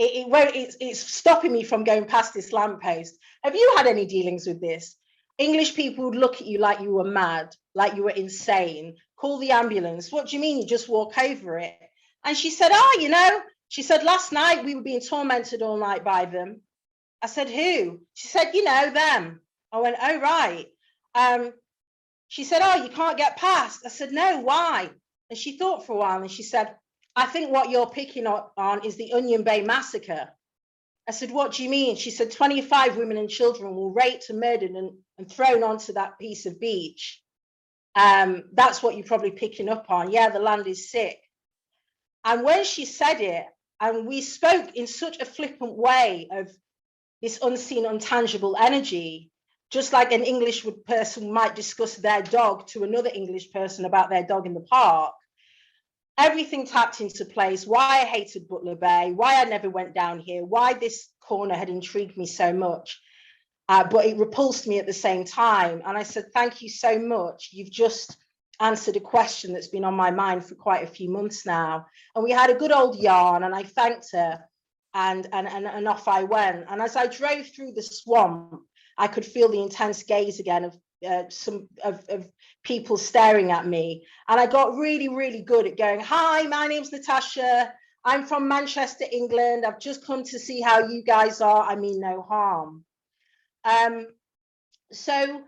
it's stopping me from going past this lamppost. Have you had any dealings with this? English people would look at you like you were mad, like you were insane. Call the ambulance. What do you mean? You just walk over it? And she said, oh, you know, she said, last night we were being tormented all night by them. I said, who? She said, you know, them. I went, oh, right. She said, oh, you can't get past. I said, no, why? And she thought for a while and she said, I think what you're picking on is the Onion Bay massacre. I said, what do you mean? She said, 25 women and children were raped and murdered and thrown onto that piece of beach. That's what you're probably picking up on. Yeah, the land is sick. And when she said it, and we spoke in such a flippant way of this unseen, intangible energy, just like an English person might discuss their dog to another English person about their dog in the park, everything tapped into place. Why I hated Butler Bay, why I never went down here, why this corner had intrigued me so much, but it repulsed me at the same time. And I said, thank you so much. You've just answered a question that's been on my mind for quite a few months now. And we had a good old yarn and I thanked her and off I went. And as I drove through the swamp, I could feel the intense gaze again of some people staring at me. And I got really, really good at going, hi, my name's Natasha. I'm from Manchester, England. I've just come to see how you guys are. I mean no harm. So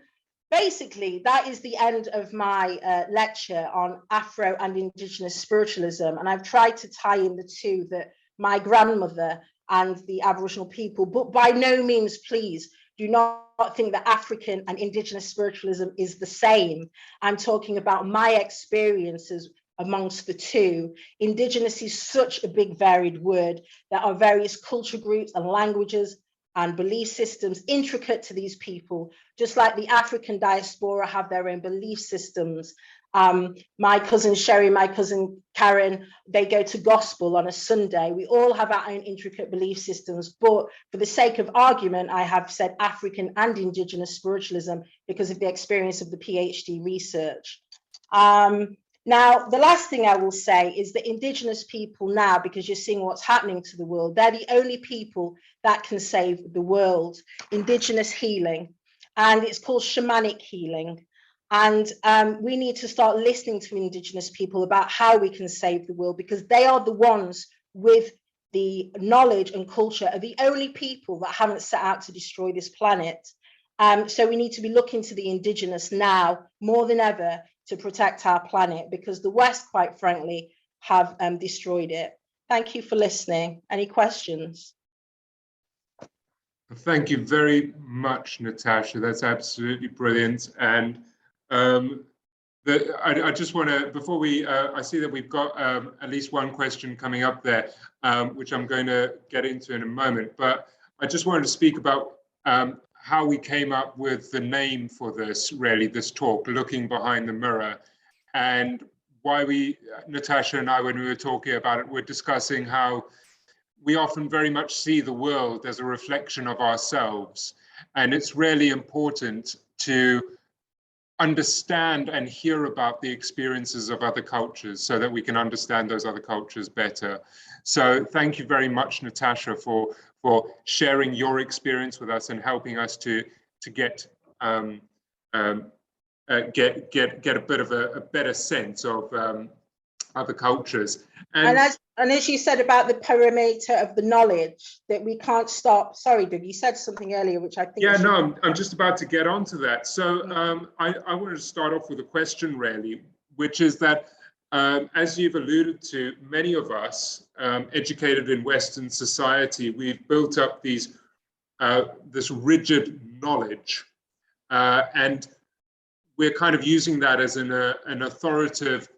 basically, that is the end of my lecture on Afro and Indigenous spiritualism. And I've tried to tie in the two, that my grandmother and the Aboriginal people, but by no means, please, do not think that African and Indigenous spiritualism is the same. I'm talking about my experiences amongst the two. Indigenous is such a big varied word. There are various culture groups and languages and belief systems intricate to these people, just like the African diaspora have their own belief systems. My cousin Sherry, my cousin Karen, they go to gospel on a Sunday. We all have our own intricate belief systems, but for the sake of argument, I have said African and Indigenous spiritualism because of the experience of the PhD research. Now, the last thing I will say is that Indigenous people now, because you're seeing what's happening to the world, they're the only people that can save the world. Indigenous healing, and it's called shamanic healing. And we need to start listening to Indigenous people about how we can save the world, because they are the ones with the knowledge and culture, are the only people that haven't set out to destroy this planet. So we need to be looking to the Indigenous now more than ever to protect our planet, because the West, quite frankly, have destroyed it. Thank you for listening. Any questions? Thank you very much, Natasha. That's absolutely brilliant. And I just want to, before we, I see that we've got at least one question coming up there, which I'm going to get into in a moment. But I just wanted to speak about how we came up with the name for this, really, this talk, Looking Behind the Mirror, and why we, Natasha and I, when we were talking about it, we're discussing how we often very much see the world as a reflection of ourselves. And it's really important to understand and hear about the experiences of other cultures so that we can understand those other cultures better. So thank you very much, Natasha, for sharing your experience with us and helping us to get a bit of a better sense of other cultures. And as you said about the perimeter of the knowledge, that we can't stop. Sorry, Doug, you said something earlier, which I think. Yeah, no, I'm just about to get onto that. So I wanted to start off with a question, really, which is that, as you've alluded to, many of us educated in Western society, we've built up these this rigid knowledge, and we're kind of using that as an authoritative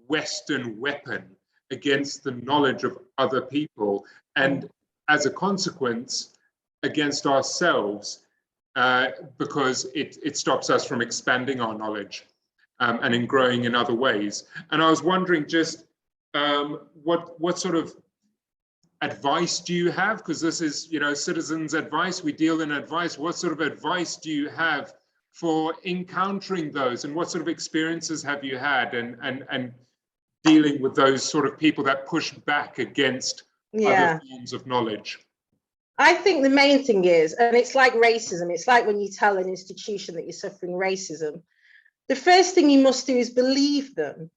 Western weapon against the knowledge of other people, and as a consequence against ourselves, because it stops us from expanding our knowledge and in growing in other ways. And I was wondering just what sort of advice do you have? Because this is, you know, citizens' advice, we deal in advice. What sort of advice do you have for encountering those, and what sort of experiences have you had and dealing with those sort of people that push back against other forms of knowledge? I think the main thing is, and it's like racism, it's like when you tell an institution that you're suffering racism, the first thing you must do is believe them.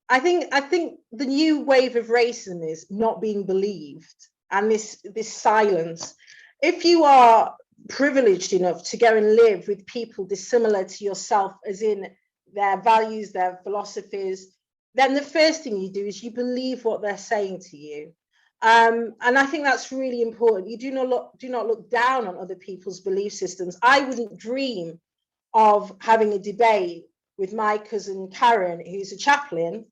I think the new wave of racism is not being believed, and this silence. If you are privileged enough to go and live with people dissimilar to yourself, as in their values, their philosophies, then the first thing you do is you believe what they're saying to you. And I think that's really important. You do not look down on other people's belief systems. I wouldn't dream of having a debate with my cousin Karen, who's a chaplain,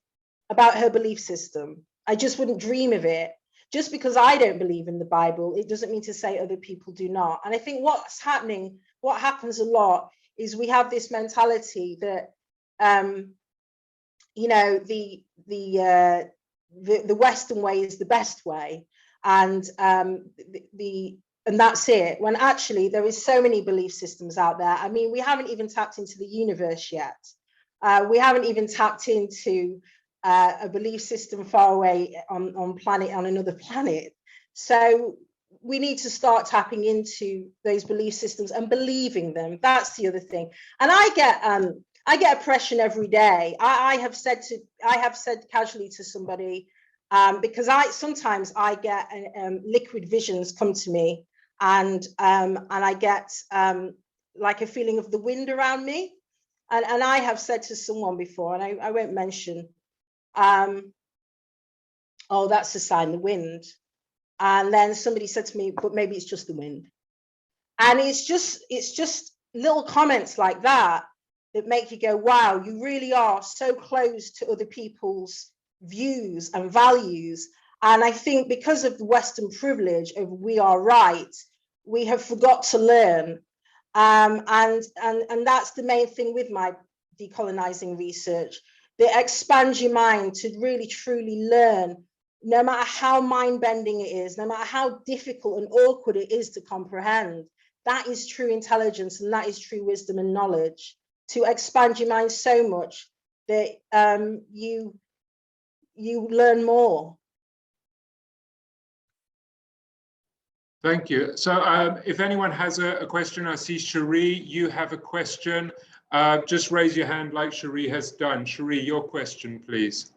about her belief system. I just wouldn't dream of it. Just because I don't believe in the Bible, it doesn't mean to say other people do not. And I think what happens a lot is we have this mentality that, you know, the Western way is the best way, and that's it. When actually there is so many belief systems out there. I mean, we haven't even tapped into the universe yet. We haven't even tapped into a belief system far away on another planet. So we need to start tapping into those belief systems and believing them. That's the other thing. And I get oppression every day. I have said casually to somebody, because sometimes I get liquid visions come to me, and I get like a feeling of the wind around me, and I have said to someone before, and I won't mention, oh, that's a sign, the wind. And then somebody said to me, but maybe it's just the wind. And it's just little comments like that that make you go, wow, you really are so close to other people's views and values. And I think because of the Western privilege of we are right, we have forgot to learn. And that's the main thing with my decolonizing research, that expands your mind to really truly learn, no matter how mind-bending it is, no matter how difficult and awkward it is to comprehend. That is true intelligence, and that is true wisdom and knowledge, to expand your mind so much that you learn more. Thank you. So if anyone has a question, I see Cherie, you have a question. Just raise your hand like Cherie has done. Cherie, your question, please.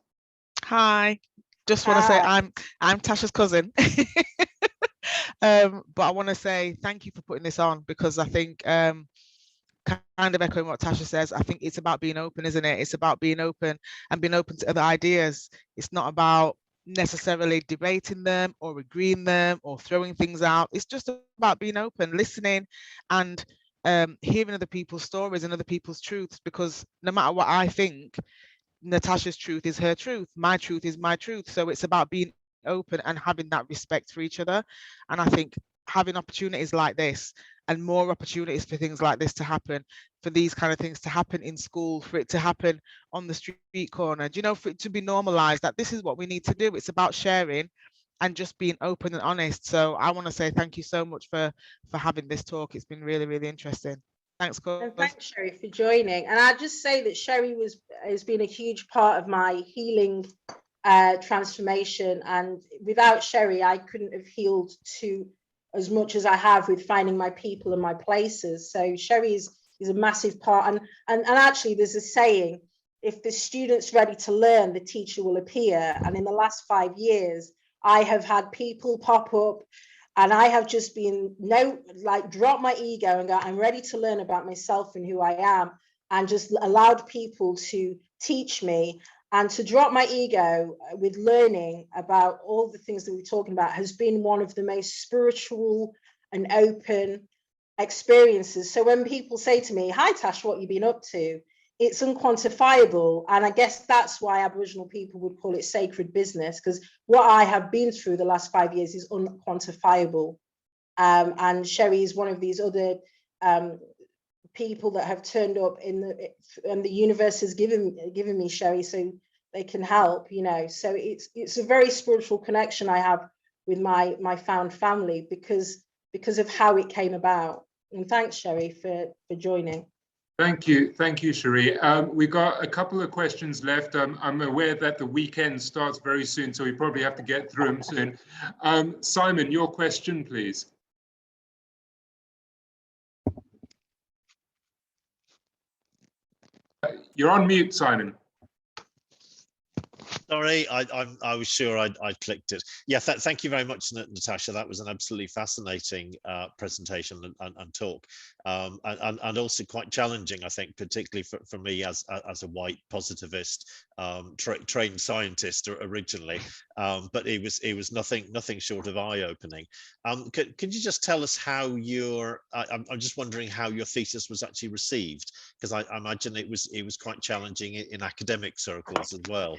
Hi. Just want to say I'm Tasha's cousin. But I want to say thank you for putting this on, because I think kind of echoing what Tasha says, I think it's about being open, isn't it? It's about being open and being open to other ideas. It's not about necessarily debating them or agreeing them or throwing things out. It's just about being open, listening, and hearing other people's stories and other people's truths, because no matter what I think, Natasha's truth is her truth, my truth is my truth. So it's about being open and having that respect for each other. And I think having opportunities like this and more opportunities for things like this to happen, for these kind of things to happen in school, for it to happen on the street corner, you know, for it to be normalized, that this is what we need to do. It's about sharing and just being open and honest. So I want to say thank you so much for having this talk. It's been really, really interesting. Thanks, guys. And thanks, Sherry, for joining. And I'd just say that Sherry has been a huge part of my healing transformation. And without Sherry, I couldn't have healed to as much as I have with finding my people and my places. So Sherry is a massive part. And actually, there's a saying, if the student's ready to learn, the teacher will appear. And in the last 5 years, I have had people pop up, and I have just been drop my ego and go, I'm ready to learn about myself and who I am, and just allowed people to teach me. And to drop my ego with learning about all the things that we're talking about has been one of the most spiritual and open experiences. So when people say to me, hi Tash, what have you been up to? It's unquantifiable. And I guess that's why Aboriginal people would call it sacred business, because what I have been through the last 5 years is unquantifiable. And Sherry is one of these other people that have turned up and the universe has given me Sherry so they can help, you know. So it's a very spiritual connection I have with my found family because of how it came about. And thanks, Sherry, for joining. Thank you, Cherie. We've got a couple of questions left. I'm aware that the weekend starts very soon, so we probably have to get through them soon. Simon, your question, please. You're on mute, Simon. Sorry, I was sure I clicked it. Yeah, thank you very much, Natasha. That was an absolutely fascinating presentation and talk, and also quite challenging, I think, particularly for me as a white positivist trained scientist originally. But it was nothing short of eye-opening. Could you just tell us how I'm just wondering how your thesis was actually received, because I imagine it was quite challenging in academic circles as well.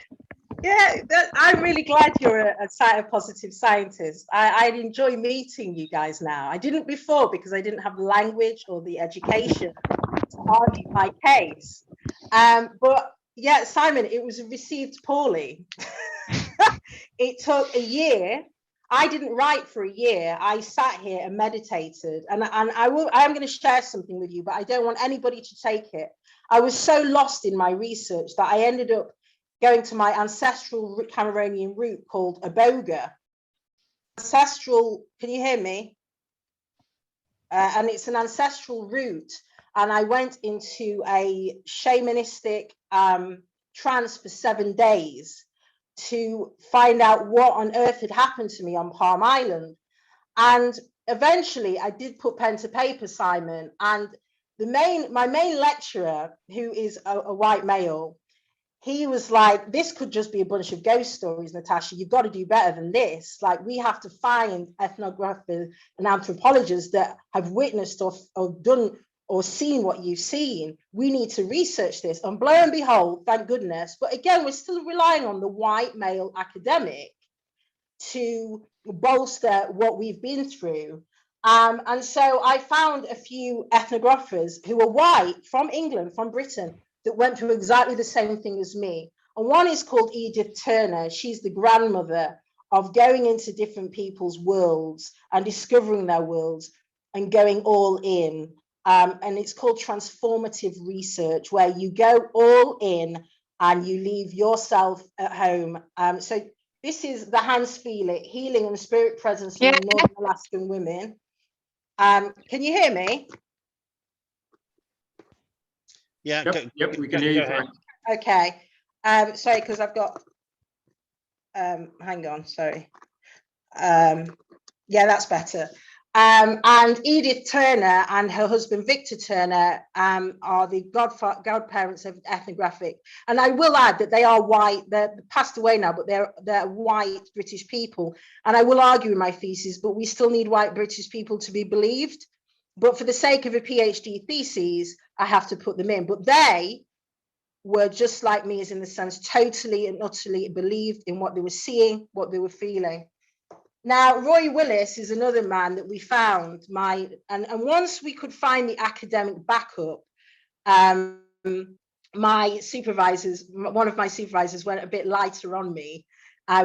Yeah, I'm really glad you're a positive scientist. I'd enjoy meeting you guys now. I didn't before because I didn't have the language or the education to argue my case. But yeah, Simon, it was received poorly. It took a year. I didn't write for a year. I sat here and meditated, and I'm going to share something with you, but I don't want anybody to take it. I was so lost in my research that I ended up going to my ancestral Cameroonian root called Aboga. Ancestral, can you hear me? And it's an ancestral root. And I went into a shamanistic trance for 7 days to find out what on earth had happened to me on Palm Island. And eventually I did put pen to paper, Simon, and my main lecturer, who is a white male, he was like, this could just be a bunch of ghost stories, Natasha. You've got to do better than this. Like, we have to find ethnographers and anthropologists that have witnessed or done or seen what you've seen. We need to research this. And lo and behold, thank goodness. But again, we're still relying on the white male academic to bolster what we've been through. And so I found a few ethnographers who were white from England, from Britain, that went through exactly the same thing as me. And one is called Edith Turner. She's the grandmother of going into different people's worlds and discovering their worlds and going all in. And it's called transformative research, where you go all in and you leave yourself at home. So this is the hands feel it, healing and spirit presence in Northern Alaskan women. Can you hear me? Yeah, yep, we can hear you. Okay, sorry, because I've got, hang on, sorry. Yeah, that's better. And Edith Turner and her husband, Victor Turner, are the godparents of ethnographic. And I will add that they are white, they're passed away now, but they're white British people. And I will argue in my thesis, but we still need white British people to be believed. But for the sake of a PhD thesis, I have to put them in. But they were just like me, as in the sense, totally and utterly believed in what they were seeing, what they were feeling. Now, Roy Willis is another man that we found. And once we could find the academic backup, my supervisors, one of my supervisors went a bit lighter on me.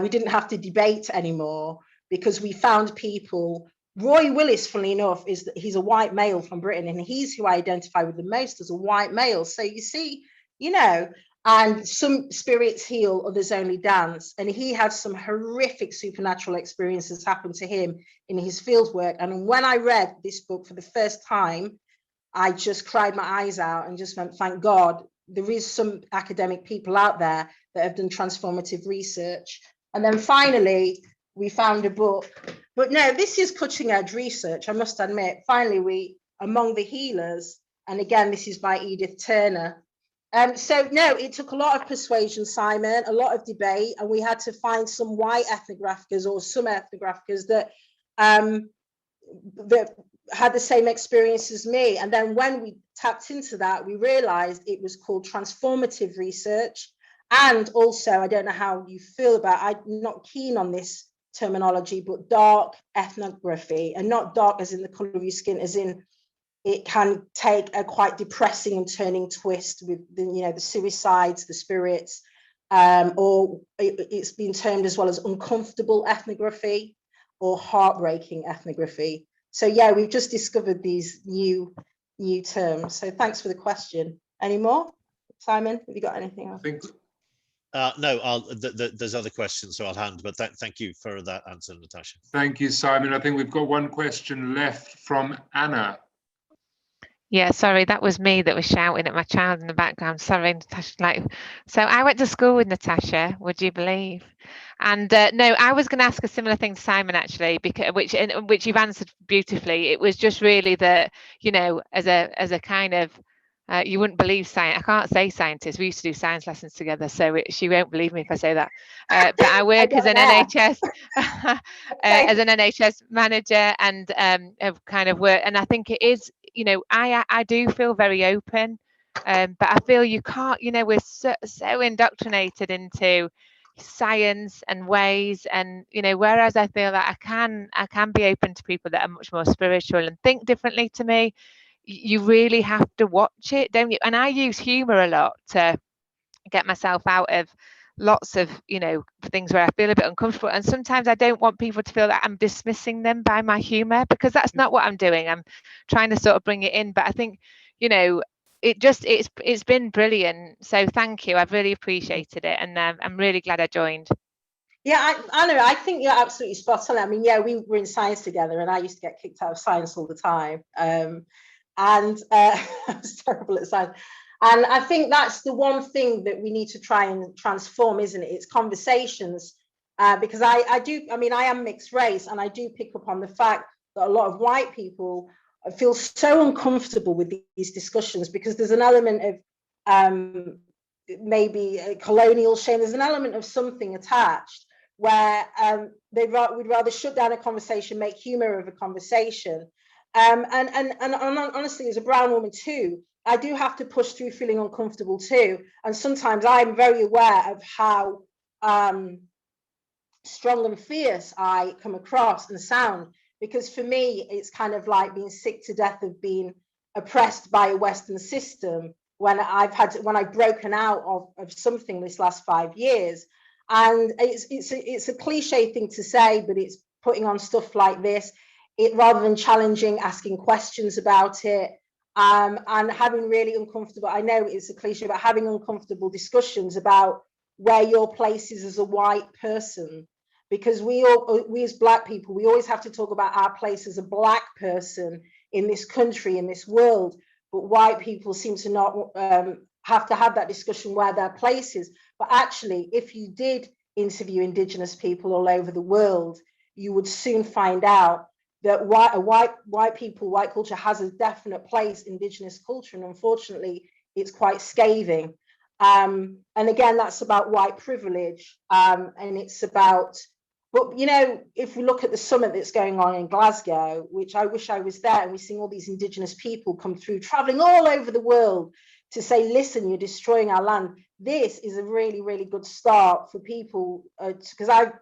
We didn't have to debate anymore because we found people. Roy Willis, funnily enough, he's a white male from Britain, and he's who I identify with the most as a white male. So you see, and some spirits heal, others only dance. And he had some horrific supernatural experiences happen to him in his field work. And when I read this book for the first time, I just cried my eyes out and just went, thank God, there is some academic people out there that have done transformative research. And then finally, we found a book. But no, this is cutting edge research, I must admit. Finally, among the healers, and again, this is by Edith Turner. So no, it took a lot of persuasion, Simon, a lot of debate, and we had to find some white ethnographers or some ethnographers that had the same experience as me. And then when we tapped into that, we realized it was called transformative research. And also, I don't know how you feel about, I'm not keen on this terminology, but dark ethnography, and not dark as in the color of your skin, as in it can take a quite depressing and turning twist with the suicides, the spirits, or it's been termed as well as uncomfortable ethnography or heartbreaking ethnography. So yeah, we've just discovered these new new terms. So thanks for the question. Any more? Simon, have you got anything else? I think No, there's other questions, so I'll hand. But thank you for that answer, Natasha. Thank you, Simon. I think we've got one question left from Anna. Yeah, sorry, that was me that was shouting at my child in the background. Sorry, Natasha. So I went to school with Natasha, would you believe? And no, I was going to ask a similar thing to Simon actually, because which you've answered beautifully. It was just really that, you know, as a kind of you wouldn't believe science. I can't say scientist. We used to do science lessons together, so she won't believe me if I say that. But I work as an NHS as an NHS manager, and have kind of work. And I think it is, you know, I do feel very open, but I feel you can't. You know, we're so indoctrinated into science and ways, and you know, whereas I feel that I can be open to people that are much more spiritual and think differently to me. You really have to watch it, don't you? And I use humor a lot to get myself out of lots of, you know, things where I feel a bit uncomfortable. And sometimes I don't want people to feel that I'm dismissing them by my humor, because that's not what I'm doing. I'm trying to sort of bring it in. But I think, you know, it's been brilliant. So thank you. I've really appreciated it, and I'm really glad I joined. Yeah, I know. I think you're absolutely spot on. I mean, yeah, we were in science together, and I used to get kicked out of science all the time. And I was terrible at science. And I think that's the one thing that we need to try and transform, isn't it? It's conversations. Because I am mixed race, and I do pick up on the fact that a lot of white people feel so uncomfortable with these discussions, because there's an element of maybe a colonial shame. There's an element of something attached where we'd rather shut down a conversation, make humor of a conversation. And honestly, as a brown woman too, I do have to push through feeling uncomfortable too. And sometimes I'm very aware of how strong and fierce I come across and sound, because for me, it's kind of like being sick to death of being oppressed by a Western system when I've broken out of something this last 5 years. And it's a cliche thing to say, but it's putting on stuff like this, rather than challenging, asking questions about it, and having really uncomfortable, I know it's a cliche, but having uncomfortable discussions about where your place is as a white person. Because we as Black people, we always have to talk about our place as a Black person in this country, in this world. But white people seem to not have to have that discussion where their place is. But actually, if you did interview Indigenous people all over the world, you would soon find out that white culture has a definite place, Indigenous culture, and unfortunately, it's quite scathing. And again, that's about white privilege, and it's about. But, you know, if we look at the summit that's going on in Glasgow, which I wish I was there, and we're seeing all these Indigenous people come through, traveling all over the world to say, listen, you're destroying our land. This is a really, really good start for people, because I've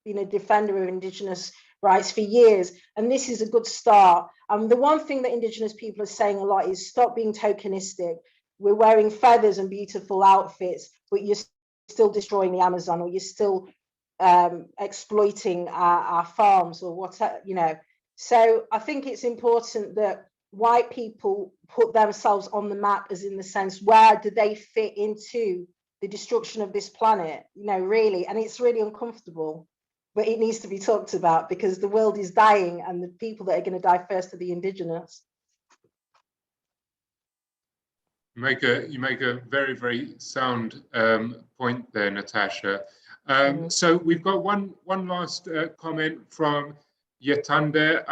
been a defender of Indigenous rights for years, and this is a good start. The one thing that Indigenous people are saying a lot is stop being tokenistic. We're wearing feathers and beautiful outfits, but you're still destroying the Amazon, or you're still exploiting our farms, or whatever, you know. So I think it's important that white people put themselves on the map, as in the sense, where do they fit into the destruction of this planet, you know, really. And it's really uncomfortable, but it needs to be talked about, because the world is dying, and the people that are going to die first are the Indigenous. You make a very, very sound point there, Natasha. So we've got one last comment from Yetande.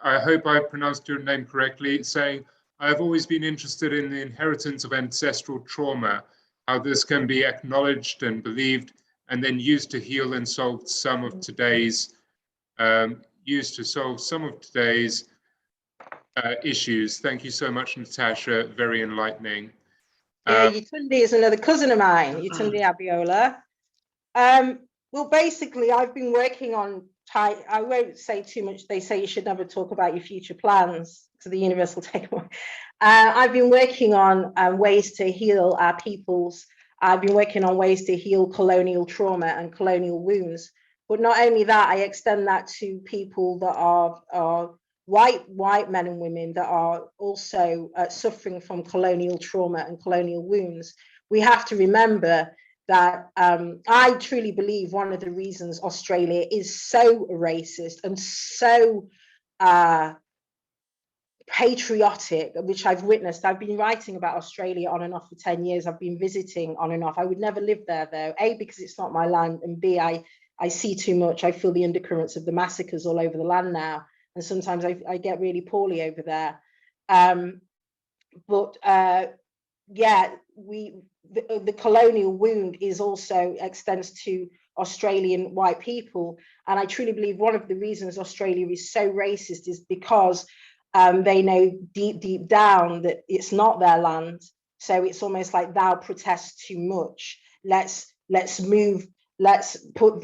I hope I pronounced your name correctly, saying, I've always been interested in the inheritance of ancestral trauma, how this can be acknowledged and believed, and then used to heal and solve some of today's issues. Thank you so much, Natasha. Very enlightening. Yeah, Yetunde is another cousin of mine, Yetunde Abiola. Well, basically, I've been working on, I won't say too much. They say you should never talk about your future plans, so the universe will take away. I've been working on ways to heal our peoples. I've been working on ways to heal colonial trauma and colonial wounds. But not only that, I extend that to people that are white men and women that are also suffering from colonial trauma and colonial wounds, we have to remember that I truly believe one of the reasons Australia is so racist and so patriotic, which I've witnessed. I've been writing about Australia on and off for 10 years. I've been visiting on and off. I would never live there though, A, because it's not my land, and B, I see too much. I feel the undercurrents of the massacres all over the land now, and sometimes I get really poorly over there. Yeah, the colonial wound is also extends to Australian white people, and I truly believe one of the reasons Australia is so racist is because they know deep down that it's not their land. So it's almost like thou protest too much. Let's move. Let's put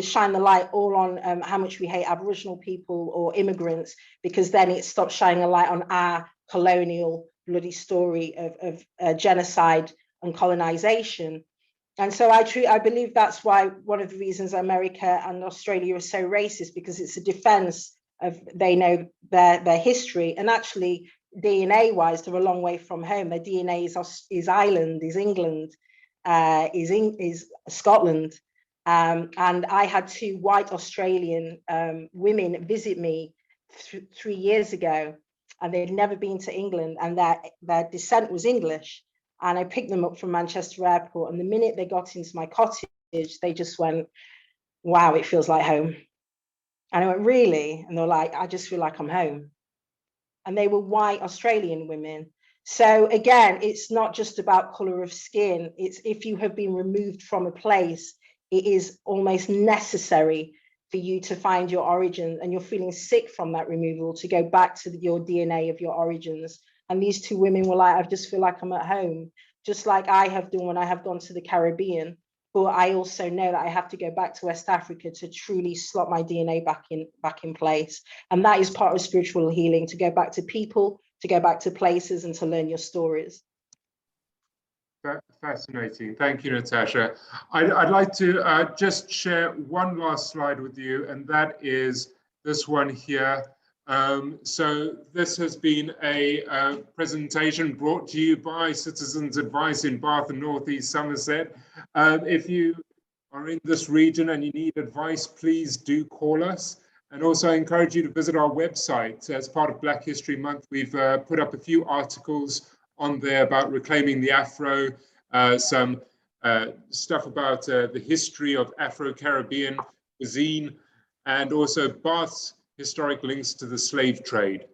shine the light all on how much we hate Aboriginal people or immigrants, because then it stops shining a light on our colonial bloody story of genocide and colonization. And so I believe that's why one of the reasons America and Australia are so racist, because it's a defense of, they know their history, and actually DNA wise they're a long way from home. Their DNA is Ireland, is England, is Scotland. And I had 2 white Australian women visit me 3 years ago, and they'd never been to England, and their descent was English. And I picked them up from Manchester Airport, and the minute they got into my cottage, they just went, wow, it feels like home. And I went, really? And they were like, I just feel like I'm home. And they were white Australian women. So again, it's not just about color of skin. It's if you have been removed from a place, it is almost necessary for you to find your origin, and you're feeling sick from that removal, to go back to your DNA of your origins. And these 2 women were like, I just feel like I'm at home, just like I have done when I have gone to the Caribbean. But I also know that I have to go back to West Africa to truly slot my DNA back in place. And that is part of spiritual healing, to go back to people, to go back to places, and to learn your stories. Fascinating. Thank you, Natasha. I'd like to just share one last slide with you, and that is this one here. So this has been a presentation brought to you by Citizens Advice in Bath and North East Somerset. If you are in this region and you need advice, please do call us. And also I encourage you to visit our website. As part of Black History Month, we've put up a few articles on there about reclaiming the Afro, some stuff about the history of Afro-Caribbean cuisine, and also Bath's historic links to the slave trade.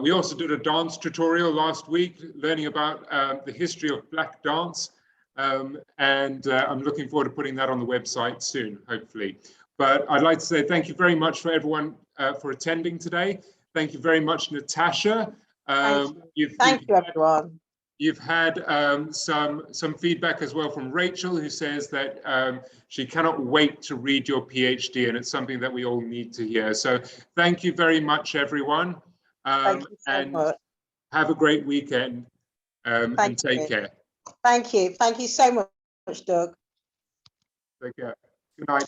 We also did a dance tutorial last week, learning about the history of Black dance, and I'm looking forward to putting that on the website soon, hopefully. But I'd like to say thank you very much for everyone for attending today. Thank you very much, Natasha. Thank you, everyone. You've had some feedback as well from Rachel, who says that she cannot wait to read your PhD, and it's something that we all need to hear. So thank you very much, everyone. Thank you so much. Have a great weekend, and take care. Thank you. Thank you so much, Doug. Take care. Good night.